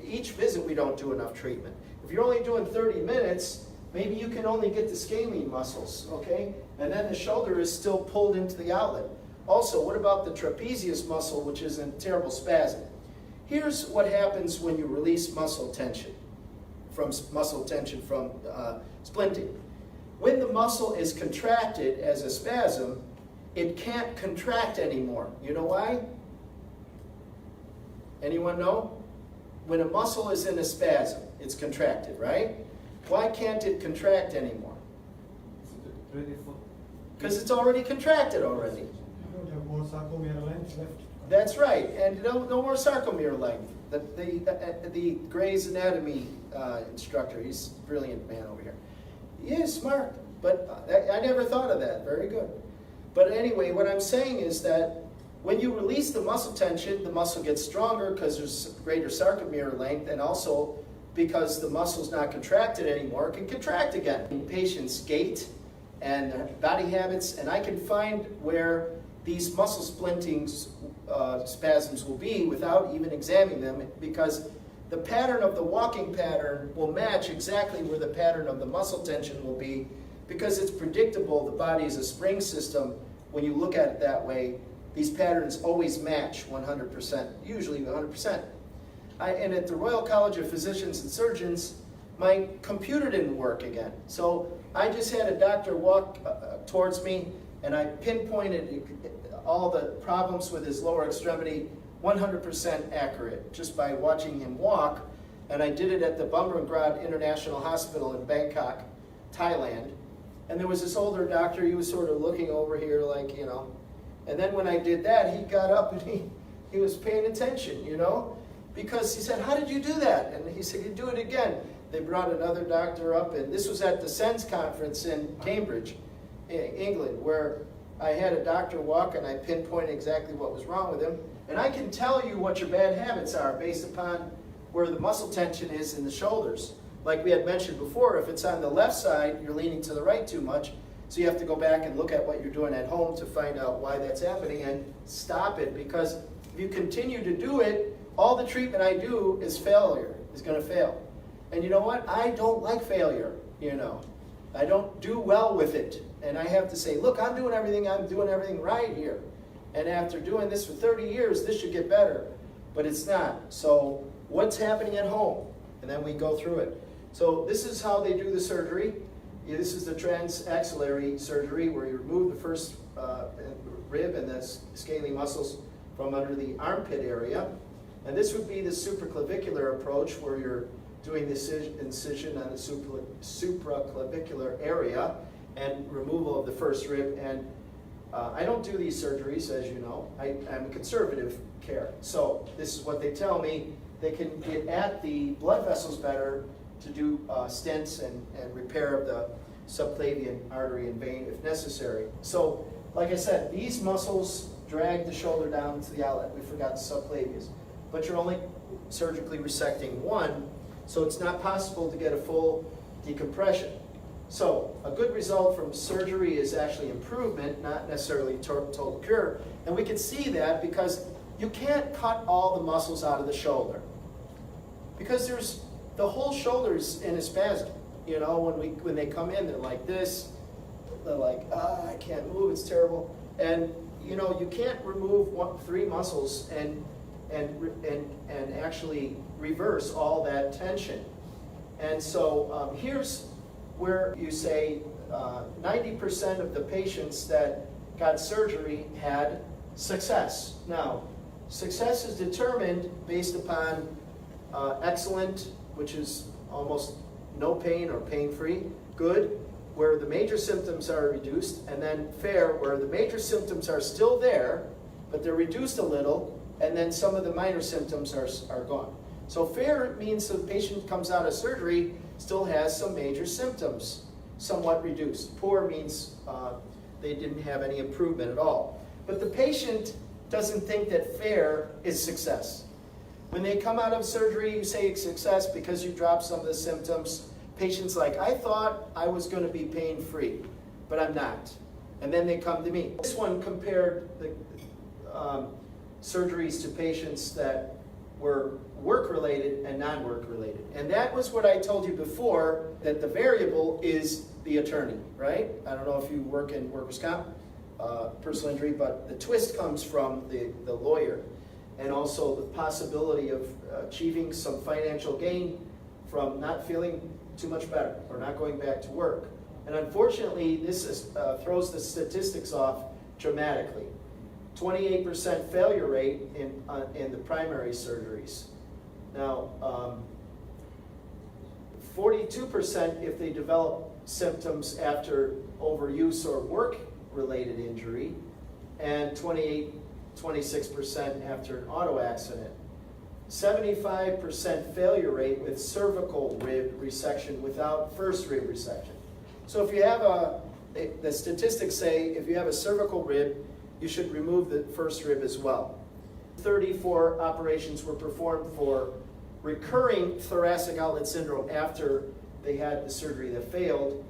each visit we don't do enough treatment. If you're only doing 30 minutes, maybe you can only get the scalene muscles, okay? And then the shoulder is still pulled into the outlet. Also, what about the trapezius muscle, which is in terrible spasm? Here's what happens when you release muscle tension from splinting. When the muscle is contracted as a spasm, it can't contract anymore. You know why? Anyone know? When a muscle is in a spasm, it's contracted, right? Why can't it contract anymore? Because it's already contracted already. You don't have more sarcomere length left. That's right, and no more sarcomere length. The Gray's Anatomy instructor, he's a brilliant man over here. He is smart, but I never thought of that. Very good. But anyway, what I'm saying is that when you release the muscle tension, the muscle gets stronger because there's greater sarcomere length, and also because the muscle's not contracted anymore, it can contract again. Patients' gait and their body habits, and I can find where these muscle splinting spasms will be without even examining them, because the pattern of the walking pattern will match exactly where the pattern of the muscle tension will be, because it's predictable. The body is a spring system. When you look at it that way, these patterns always match 100%, usually 100%. And at the Royal College of Physicians and Surgeons, my computer didn't work again. So I just had a doctor walk towards me, and I pinpointed all the problems with his lower extremity, 100% accurate, just by watching him walk. And I did it at the Bumrungrad International Hospital in Bangkok, Thailand. And there was this older doctor, he was sort of looking over here like, you know. And then when I did that, he got up and he was paying attention, you know. Because he said, how did you do that? And he said, you do it again. They brought another doctor up, and this was at the SENS conference in Cambridge, England, where I had a doctor walk and I pinpointed exactly what was wrong with him. And I can tell you what your bad habits are based upon where the muscle tension is in the shoulders. Like we had mentioned before, if it's on the left side, you're leaning to the right too much. So you have to go back and look at what you're doing at home to find out why that's happening and stop it. Because if you continue to do it, all the treatment I do is failure, is going to fail. And you know what? I don't like failure, you know. I don't do well with it. And I have to say, look, I'm doing everything right here. And after doing this for 30 years, this should get better. But it's not. So what's happening at home? And then we go through it. So this is how they do the surgery. This is the transaxillary surgery, where you remove the first rib and the scalene muscles from under the armpit area. And this would be the supraclavicular approach, where you're doing this incision on the supraclavicular area and removal of the first rib. And I don't do these surgeries, as you know. I'm a conservative care. So this is what they tell me. They can get at the blood vessels better to do stents and repair of the subclavian artery and vein if necessary. So, like I said, these muscles drag the shoulder down to the outlet. We forgot the subclavius. But you're only surgically resecting one, so it's not possible to get a full decompression. So a good result from surgery is actually improvement, not necessarily total cure. And we can see that because you can't cut all the muscles out of the shoulder. Because the whole shoulder's in a spasm. You know, when they come in, they're like this. They're like, I can't move, it's terrible. And you know, you can't remove 3 muscles and actually reverse all that tension. And so here's where you say 90% of the patients that got surgery had success. Now, success is determined based upon excellent, which is almost no pain or pain-free, good, where the major symptoms are reduced, and then fair, where the major symptoms are still there, but they're reduced a little, and then some of the minor symptoms are gone. So fair means the patient comes out of surgery, still has some major symptoms, somewhat reduced. Poor means they didn't have any improvement at all. But the patient doesn't think that fair is success. When they come out of surgery, you say it's success because you dropped some of the symptoms. Patient's like, I thought I was going to be pain-free, but I'm not. And then they come to me. This one compared the surgeries to patients that were work-related and non-work-related. And that was what I told you before, that the variable is the attorney, right? I don't know if you work in workers' comp, personal injury, but the twist comes from the lawyer. And also the possibility of achieving some financial gain from not feeling too much better or not going back to work. And unfortunately, this throws the statistics off dramatically. 28% failure rate in the primary surgeries. Now, 42% if they develop symptoms after overuse or work-related injury, and 26% after an auto accident. 75% failure rate with cervical rib resection without first rib resection. So if you have the statistics say if you have a cervical rib, you should remove the first rib as well. 34 operations were performed for recurring thoracic outlet syndrome after they had the surgery that failed.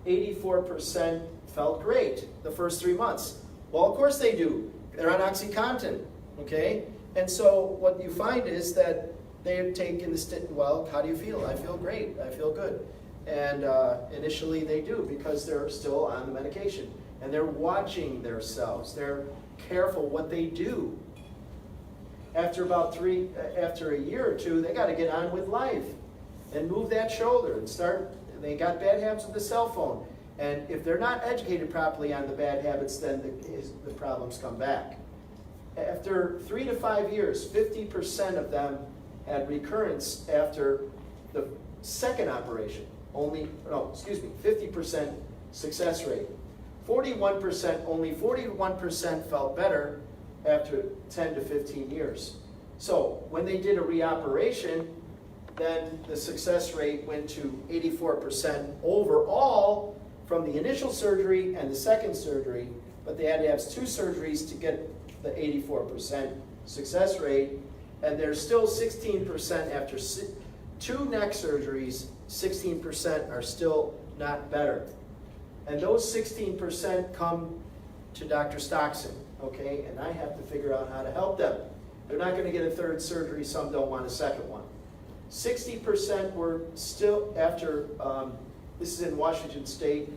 84% felt great the first 3 months. Well, of course they do. They're on OxyContin, okay? And so what you find is that they've taken well, how do you feel? I feel great, I feel good. And initially they do because they're still on the medication. And they're watching themselves. They're careful what they do. After after a year or two, they got to get on with life and move that shoulder and start. They got bad habits with the cell phone. And if they're not educated properly on the bad habits, then the problems come back. After 3 to 5 years, 50% of them had recurrence after the second operation. 50% success rate. 41%, only 41% felt better after 10 to 15 years. So when they did a reoperation, then the success rate went to 84% overall from the initial surgery and the second surgery, but they had to have 2 surgeries to get the 84% success rate, and there's still 16% after 2 neck surgeries, 16% are still not better. And those 16% come to Dr. Stoxen, okay? And I have to figure out how to help them. They're not going to get a 3rd surgery, some don't want a 2nd one. 60% were still, after, this is in Washington State,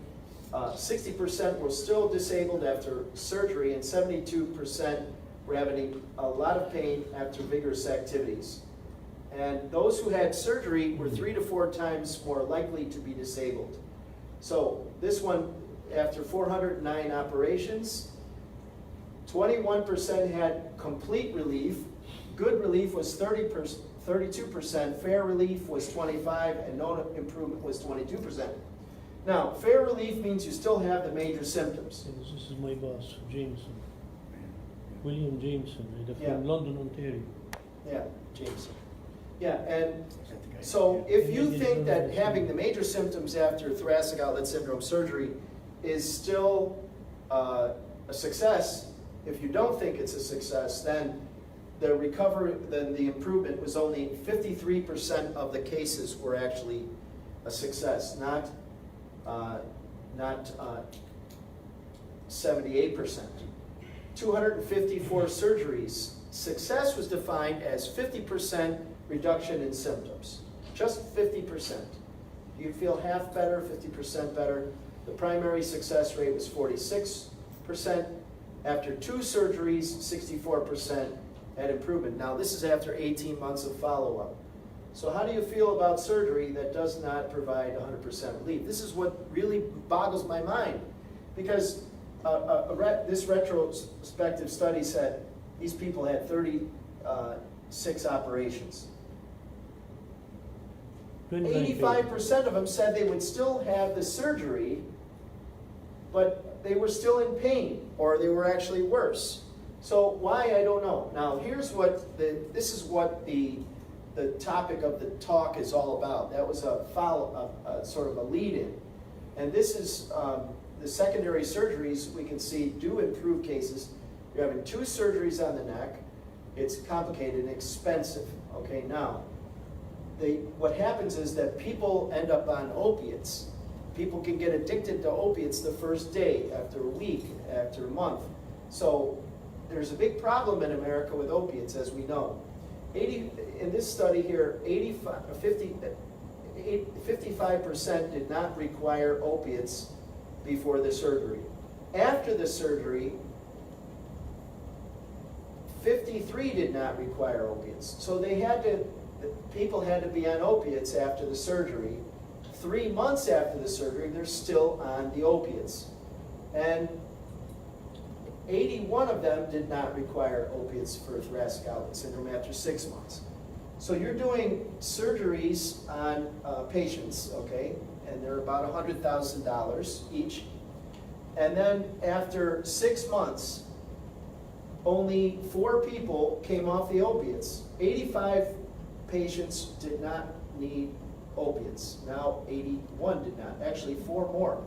60% were still disabled after surgery, and 72% were having a lot of pain after vigorous activities. And those who had surgery were 3 to 4 times more likely to be disabled. So this one, after 409 operations, 21% had complete relief. Good relief was 32%, fair relief was 25%, and no improvement was 22%. Now, fair relief means you still have the major symptoms. Yes, this is my boss, Jameson. William Jameson, from Yeah. London, Ontario. Yeah, Jameson. Yeah, and so if you think that having the major symptoms after thoracic outlet syndrome surgery is still a success, if you don't think it's a success, then the recovery, then the improvement was only 53% of the cases were actually a success, not 78%. 254 surgeries. Success was defined as 50% reduction in symptoms, just 50%. You feel half better, 50% better. The primary success rate was 46%. After 2 surgeries, 64% had improvement. Now this is after 18 months of follow-up. So how do you feel about surgery that does not provide 100% relief? This is what really boggles my mind, because this retrospective study said these people had 36 operations. 85% of them said they would still have the surgery, but they were still in pain, or they were actually worse. So why, I don't know. Now here's what this is what the topic of the talk is all about. That was a sort of a lead-in, and this is the secondary surgeries we can see do improve cases. You're having 2 surgeries on the neck. It's complicated and expensive. Okay, now what happens is that people end up on opiates. People can get addicted to opiates the first day, after a week, after a month. So there's a big problem in America with opiates, as we know. In this study here, 55% did not require opiates before the surgery. After the surgery, 53 did not require opiates. So people had to be on opiates after the surgery. 3 months after the surgery, they're still on the opiates. And 81 of them did not require opiates for thoracic outlet syndrome after 6 months. So you're doing surgeries on patients, okay, and they're about $100,000 each. And then after 6 months, only 4 people came off the opiates. 85 patients did not need opiates. Now 81 did not, actually 4 more.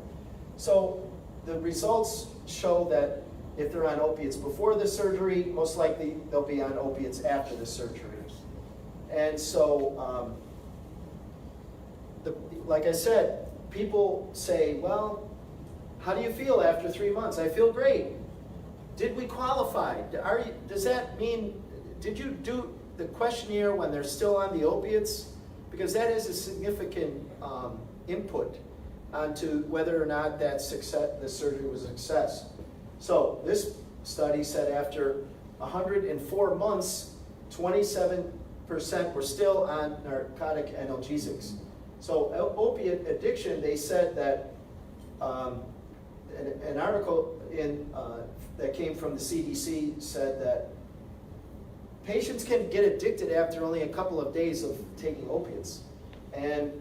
So the results show that if they're on opiates before the surgery, most likely they'll be on opiates after the surgery. And so, like I said, people say, well, how do you feel after 3 months? I feel great. Did we qualify? Does that mean, did you do the questionnaire when they're still on the opiates? Because that is a significant input onto whether or not that the surgery was a success. So this study said after 104 months, 27% were still on narcotic analgesics. So opiate addiction, they said that an article that came from the CDC said that patients can get addicted after only a couple of days of taking opiates. And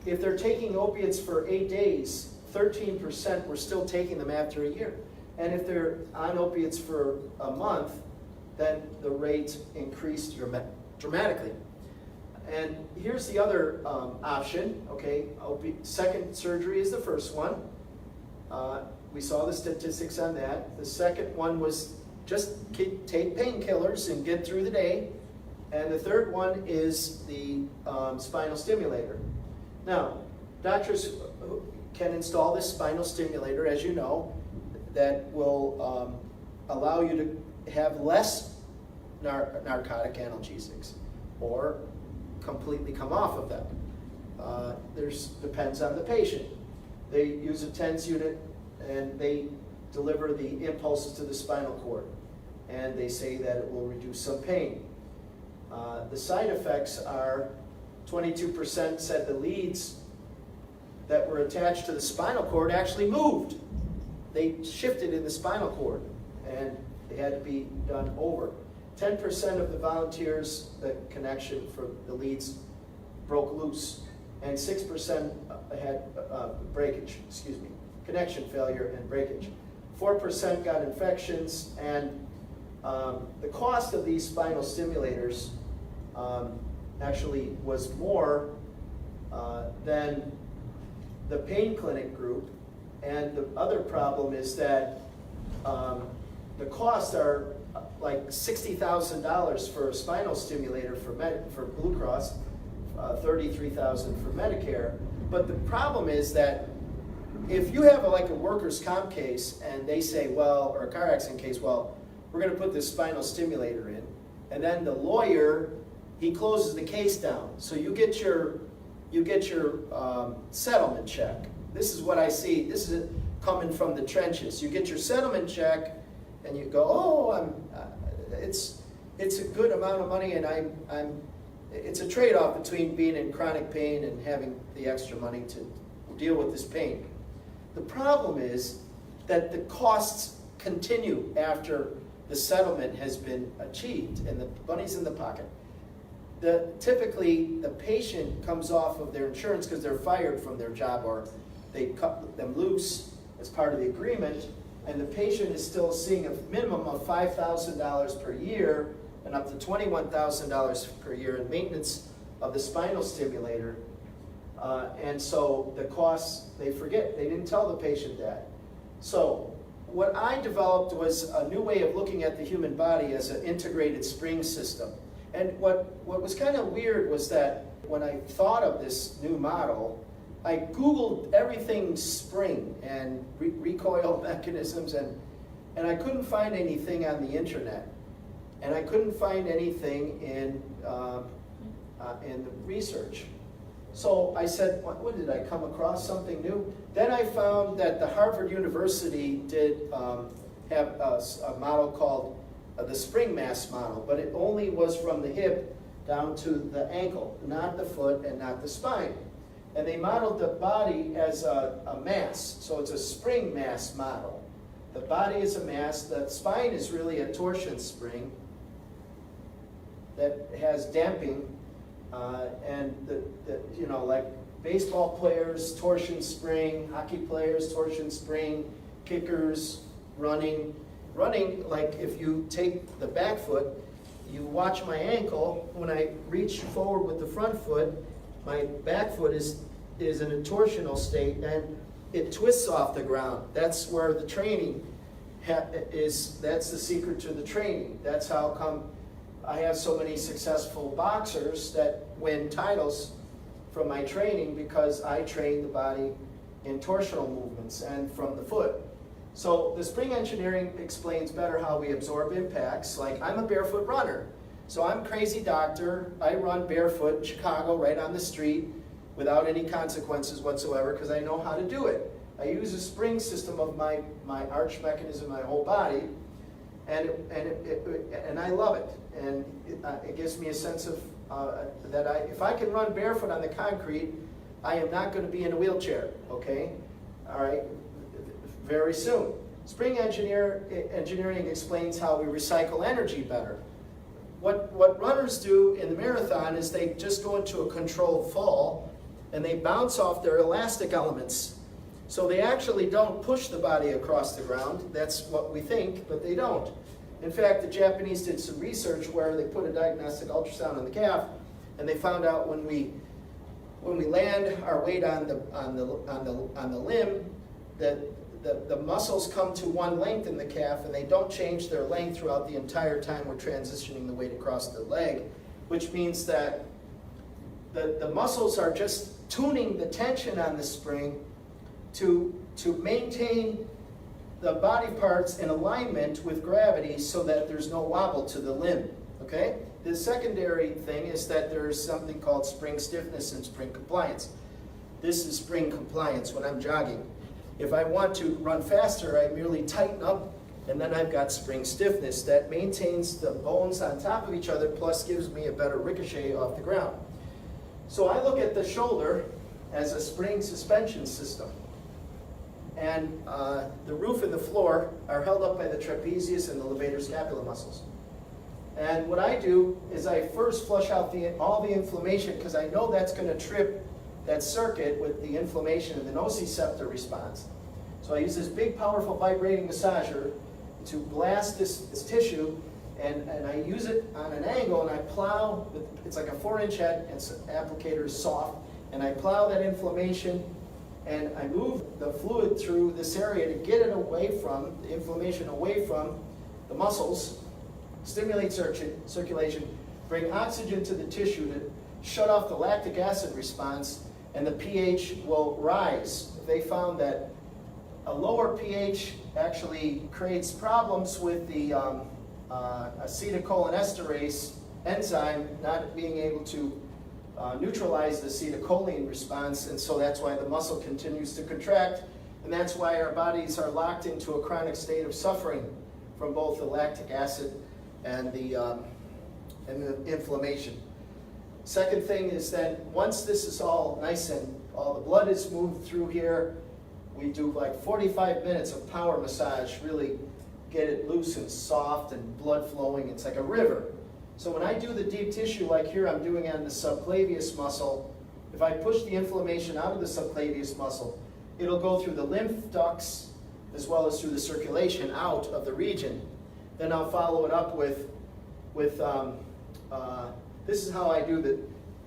if they're taking opiates for 8 days, 13% were still taking them after a year. And if they're on opiates for a month, then the rate increased dramatically. And here's the other option, okay? Second surgery is the first one. We saw the statistics on that. The second one was just take painkillers and get through the day. And the third one is the spinal stimulator. Now, doctors can install this spinal stimulator, as you know, that will allow you to have less narcotic analgesics or completely come off of them. Depends on the patient. They use a TENS unit and they deliver the impulses to the spinal cord, and they say that it will reduce some pain. The side effects are 22% said the leads that were attached to the spinal cord actually moved. They shifted in the spinal cord and they had to be done over. 10% of the volunteers, the connection for the leads broke loose. and 6% had breakage, connection failure and breakage. 4% got infections, and the cost of these spinal stimulators actually was more than the pain clinic group. And the other problem is that the costs are like $60,000 for a spinal stimulator for Blue Cross, $33,000 for Medicare. But the problem is that if you have like a workers' comp case and they say, well, or a car accident case, well, we're going to put this spinal stimulator in, and then the lawyer, he closes the case down. So you get your settlement check. This is what I see. This is coming from the trenches. You get your settlement check, and you go, oh, it's a good amount of money, and it's a trade-off between being in chronic pain and having the extra money to deal with this pain. The problem is that the costs continue after the settlement has been achieved and the money's in the pocket. Typically, the patient comes off of their insurance because they're fired from their job, or they cut them loose as part of the agreement, and the patient is still seeing a minimum of $5,000 per year and up to $21,000 per year in maintenance of the spinal stimulator. And so the costs, they forget. They didn't tell the patient that. So what I developed was a new way of looking at the human body as an integrated spring system. And what was kind of weird was that when I thought of this new model, I Googled everything spring and recoil mechanisms, and I couldn't find anything on the internet. And I couldn't find anything in the research. So I said, what did I come across? Something new? Then I found that the Harvard University did have a model called the spring mass model, but it only was from the hip down to the ankle, not the foot and not the spine. And they modeled the body as a mass, so it's a spring mass model. The body is a mass, the spine is really a torsion spring that has damping, and like baseball players, torsion spring, hockey players, torsion spring, kickers, running, like if you take the back foot, you watch my ankle, when I reach forward with the front foot, my back foot is in a torsional state and it twists off the ground. That's where the training that's the secret to the training. That's how come I have so many successful boxers that win titles from my training, because I train the body in torsional movements and from the foot. So the spring engineering explains better how we absorb impacts. Like, I'm a barefoot runner. So I'm a crazy doctor. I run barefoot in Chicago right on the street without any consequences whatsoever because I know how to do it. I use a spring system of my arch mechanism, my whole body, and I love it. And it gives me a sense of that if I can run barefoot on the concrete, I am not going to be in a wheelchair, okay? All right, very soon. Spring engineering explains how we recycle energy better. What runners do in the marathon is they just go into a controlled fall and they bounce off their elastic elements. So they actually don't push the body across the ground. That's what we think, but they don't. In fact, the Japanese did some research where they put a diagnostic ultrasound on the calf, and they found out when we land our weight on the limb, that the muscles come to one length in the calf, and they don't change their length throughout the entire time we're transitioning the weight across the leg, which means that the muscles are just tuning the tension on the spring to maintain the body parts in alignment with gravity so that there's no wobble to the limb, okay? The secondary thing is that there's something called spring stiffness and spring compliance. This is spring compliance when I'm jogging. If I want to run faster, I merely tighten up, and then I've got spring stiffness that maintains the bones on top of each other, plus gives me a better ricochet off the ground. So I look at the shoulder as a spring suspension system. And the roof and the floor are held up by the trapezius and the levator scapula muscles. And what I do is I first flush out all the inflammation, because I know that's going to trip that circuit with the inflammation and the nociceptor response. So I use this big, powerful vibrating massager to blast this tissue, and I use it on an angle, and I plow, it's like a 4-inch head, and applicator is soft, and I plow that inflammation, and I move the fluid through this area to get it away from, the inflammation away from the muscles, stimulate circulation, bring oxygen to the tissue to shut off the lactic acid response, and the pH will rise. They found that a lower pH actually creates problems with the acetylcholinesterase enzyme not being able to neutralize the acetylcholine response, and so that's why the muscle continues to contract, and that's why our bodies are locked into a chronic state of suffering from both the lactic acid and the inflammation. Second thing is that once this is all nice and all the blood is moved through here, we do like 45 minutes of power massage, really get it loose and soft and blood flowing. It's like a river. So when I do the deep tissue like here I'm doing on the subclavius muscle, if I push the inflammation out of the subclavius muscle, it'll go through the lymph ducts as well as through the circulation out of the region. Then I'll follow it up with this is how I do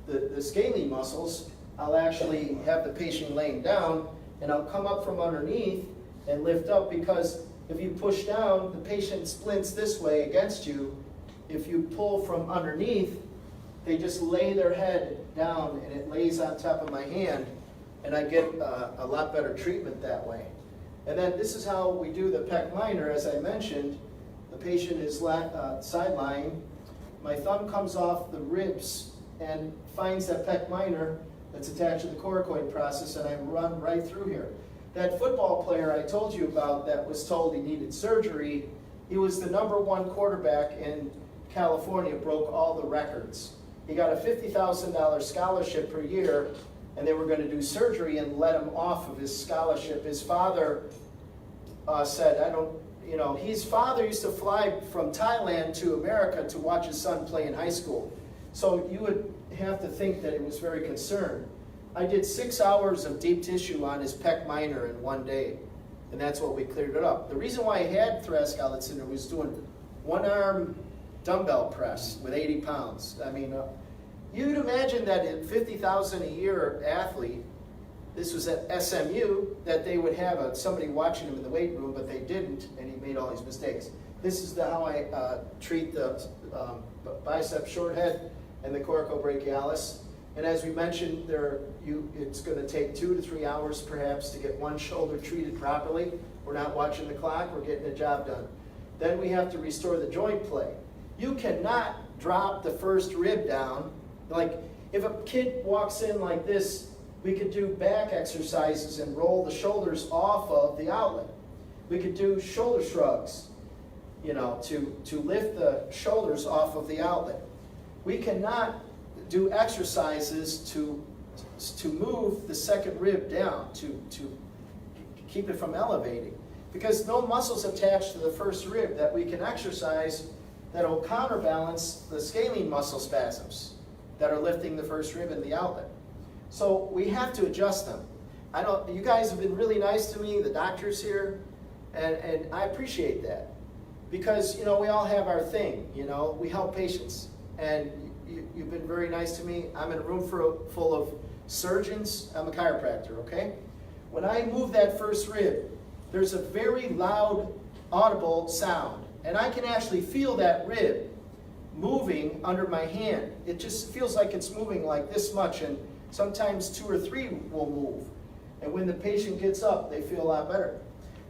the scalene muscles. I'll actually have the patient laying down, and I'll come up from underneath and lift up, because if you push down, the patient splints this way against you. If you pull from underneath, they just lay their head down and it lays on top of my hand, and I get a lot better treatment that way. And then this is how we do the pec minor. As I mentioned, the patient is side-lying. My thumb comes off the ribs and finds that pec minor that's attached to the coracoid process, and I run right through here. That football player I told you about that was told he needed surgery, he was the #1 quarterback in California, broke all the records. He got a $50,000 scholarship per year, and they were going to do surgery and let him off of his scholarship. His father said, his father used to fly from Thailand to America to watch his son play in high school. So you would have to think that he was very concerned. I did 6 hours of deep tissue on his pec minor in one day, and that's what we cleared it up. The reason why I had thoracic outlet syndrome was doing one-arm dumbbell press with 80 pounds. I mean, you'd imagine that at $50,000 a year athlete, this was at SMU, that they would have somebody watching him in the weight room, but they didn't, and he made all these mistakes. This is how I treat the bicep short head and the coracobrachialis. And as we mentioned, it's going to take 2 to 3 hours perhaps to get one shoulder treated properly. We're not watching the clock, we're getting the job done. Then we have to restore the joint play. You cannot drop the first rib down. Like if a kid walks in like this, we could do back exercises and roll the shoulders off of the outlet. We could do shoulder shrugs, to lift the shoulders off of the outlet. We cannot do exercises to move the second rib down, to keep it from elevating, because no muscles attached to the first rib that we can exercise that will counterbalance the scalene muscle spasms that are lifting the first rib and the outlet. So we have to adjust them. You guys have been really nice to me, the doctors here, and I appreciate that, because we all have our thing. We help patients, and you've been very nice to me. I'm in a room full of surgeons. I'm a chiropractor, okay? When I move that first rib, there's a very loud, audible sound, and I can actually feel that rib moving under my hand. It just feels like it's moving like this much, and sometimes 2 or 3 will move. And when the patient gets up, they feel a lot better.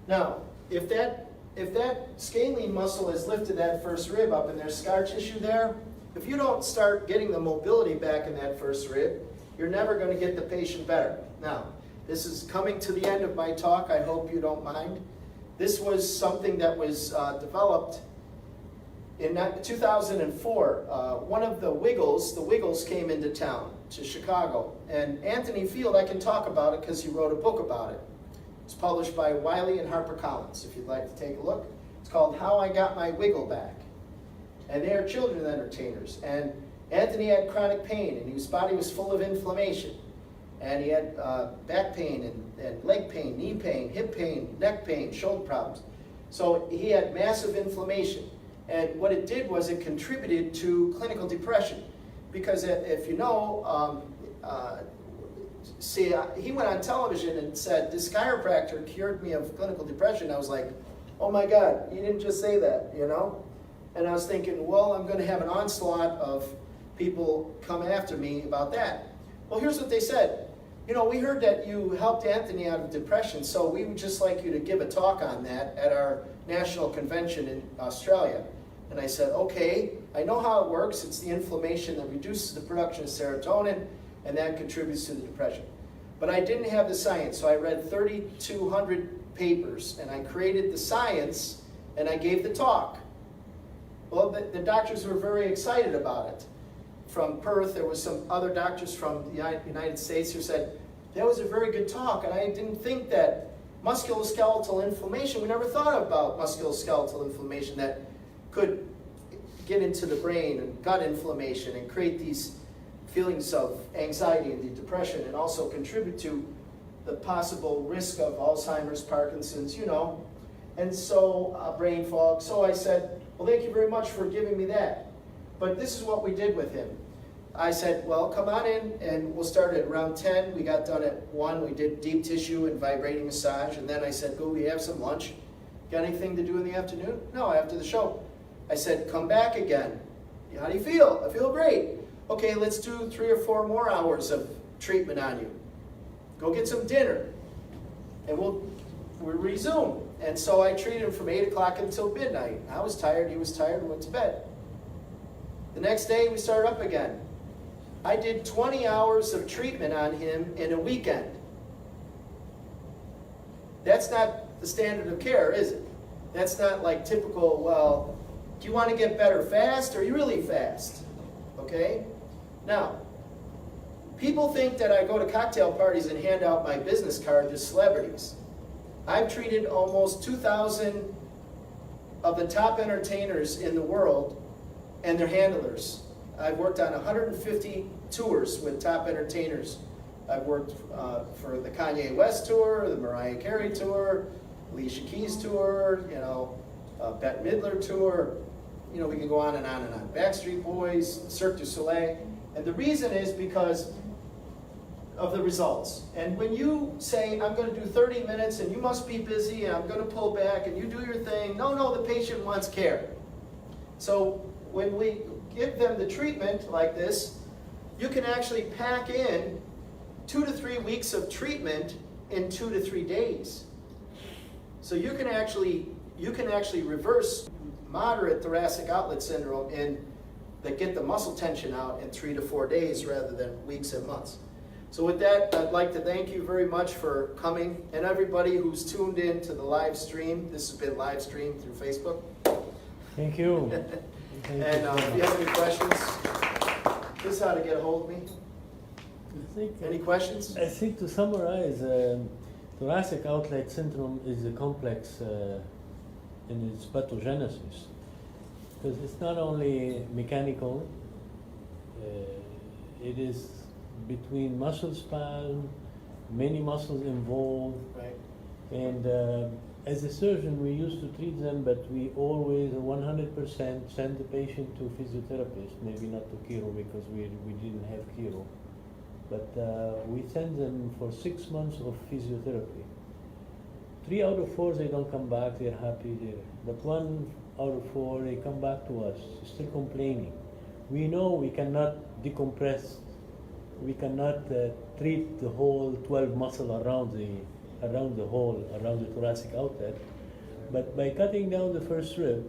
Now, if that scalene muscle has lifted that first rib up and there's scar tissue there, if you don't start getting the mobility back in that first rib, you're never going to get the patient better. Now, this is coming to the end of my talk. I hope you don't mind. This was something that was developed in 2004. One of the Wiggles came into town to Chicago. And Anthony Field, I can talk about it because he wrote a book about it. It's published by Wiley and HarperCollins, if you'd like to take a look. It's called How I Got My Wiggle Back. And they are children entertainers. And Anthony had chronic pain, and his body was full of inflammation. and he had back pain and leg pain, knee pain, hip pain, neck pain, shoulder problems. So he had massive inflammation. And what it did was it contributed to clinical depression. Because if you know, he went on television and said, this chiropractor cured me of clinical depression. I was like, oh my God, you didn't just say that, you know? And I was thinking, well, I'm going to have an onslaught of people come after me about that. Well, here's what they said. You know, we heard that you helped Anthony out of depression, so we would just like you to give a talk on that at our national convention in Australia. And I said, okay, I know how it works. It's the inflammation that reduces the production of serotonin, and that contributes to the depression. But I didn't have the science, so I read 3,200 papers, and I created the science, and I gave the talk. Well, the doctors were very excited about it. From Perth, there was some other doctors from the United States who said, that was a very good talk, and I didn't think that musculoskeletal inflammation, we never thought about musculoskeletal inflammation that could get into the brain, and gut inflammation, and create these feelings of anxiety and depression, and also contribute to the possible risk of Alzheimer's, Parkinson's, you know, and so brain fog. So I said, well, thank you very much for giving me that. But this is what we did with him. I said, well, come on in, and we'll start at around 10. We got done at 1. We did deep tissue and vibrating massage, and then I said, go, we have some lunch. Got anything to do in the afternoon? No, after the show. I said, come back again. How do you feel? I feel great. Okay, let's do 3 or 4 more hours of treatment on you. Go get some dinner, and we'll resume. And so I treated him from 8 o'clock until midnight. I was tired, he was tired, and went to bed. The next day, we started up again. I did 20 hours of treatment on him in a weekend. That's not the standard of care, is it? That's not like typical, well, do you want to get better fast, or are you really fast? Okay? Now, people think that I go to cocktail parties and hand out my business card to celebrities. I've treated almost 2,000 of the top entertainers in the world and their handlers. I've worked on 150 tours with top entertainers. I've worked for the Kanye West tour, the Mariah Carey tour, Alicia Keys tour, you know, Bette Midler tour. You know, we can go on and on and on. Backstreet Boys, Cirque du Soleil. And the reason is because of the results. And when you say, I'm going to do 30 minutes and you must be busy and I'm going to pull back and you do your thing, no, the patient wants care. So when we give them the treatment like this, you can actually pack in 2 to 3 weeks of treatment in 2 to 3 days. So you can actually reverse moderate thoracic outlet syndrome that get the muscle tension out in 3 to 4 days rather than weeks and months. So with that, I'd like to thank you very much for coming, and everybody who's tuned in to the live stream. This has been live streamed through Facebook. Thank you. And if you have any questions, this is how to get a hold of me. Any questions? I think to summarize, thoracic outlet syndrome is a complex in its pathogenesis, because it's not only mechanical, it is between muscle spasm, many muscles involved, Right. and as a surgeon we used to treat them, but we always 100% send the patient to physiotherapist, maybe not to chiro because we didn't have chiro, but we send them for 6 months of physiotherapy. 3 out of 4 they don't come back, they're happy there. But 1 out of 4 they come back to us, still complaining. We know we cannot decompress, we cannot treat the whole 12 muscle around the thoracic outlet, but by cutting down the first rib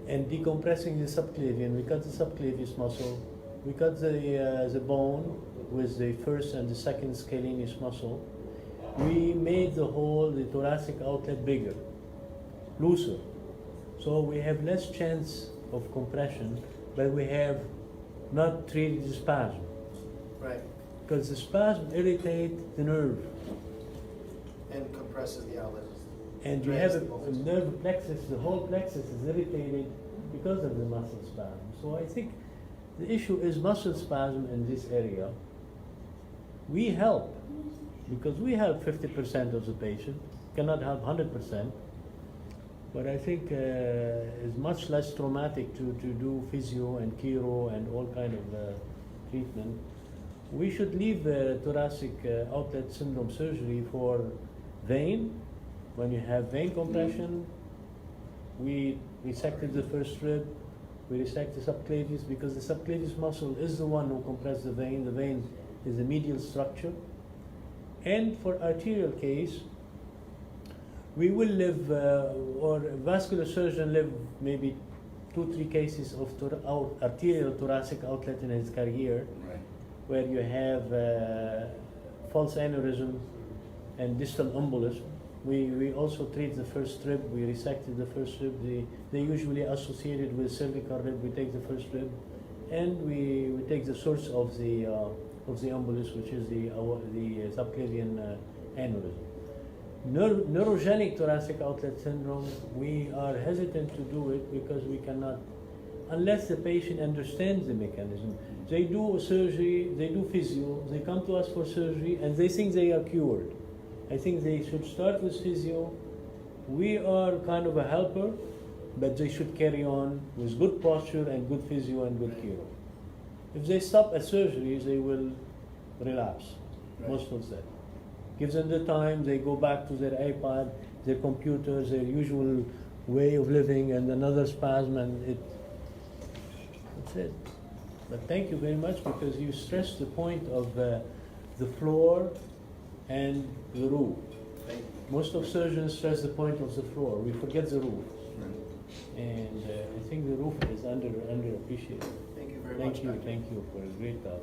and decompressing the subclavian, we cut the subclavius muscle, we cut the bone with the first and the second scalenus muscle. We made the thoracic outlet bigger, looser. So we have less chance of compression, but we have not treated the spasm. Right. Because the spasm irritates the nerve. And compresses the outlet. And you have a nerve plexus, the whole plexus is irritated because of the muscle spasm. So I think the issue is muscle spasm in this area. We help, because we help 50% of the patient, cannot help 100%. But I think it's much less traumatic to do physio and chiro and all kind of treatment. We should leave thoracic outlet syndrome surgery for vein. When you have vein compression, we resected the first rib, we resect the subclavius because the subclavius muscle is the one who compresses the vein. The vein is the medial structure. And for arterial case, we will live, or vascular surgeon live maybe 2-3 cases of arterial thoracic outlet in his career, Right. where you have false aneurysm and distal embolism. We also treat the first rib. We resected the first rib. They usually associated with cervical rib. We take the first rib, and we take the source of the embolus, which is the subclavian aneurysm. Neurogenic thoracic outlet syndrome, we are hesitant to do it because we cannot, unless the patient understands the mechanism. They do surgery, they do physio, they come to us for surgery, and they think they are cured. I think they should start with physio. We are kind of a helper, but they should carry on with good posture and good physio and good chiro. If they stop at surgery, they will relapse, most of them. Gives them the time, they go back to their iPad, their computers, their usual way of living, and another spasm, and that's it. But thank you very much, because you stressed the point of the floor and the roof. Most of surgeons stress the point of the floor. We forget the roof. And I think the roof is underappreciated. Thank you very much, Doctor. Thank you for a great talk.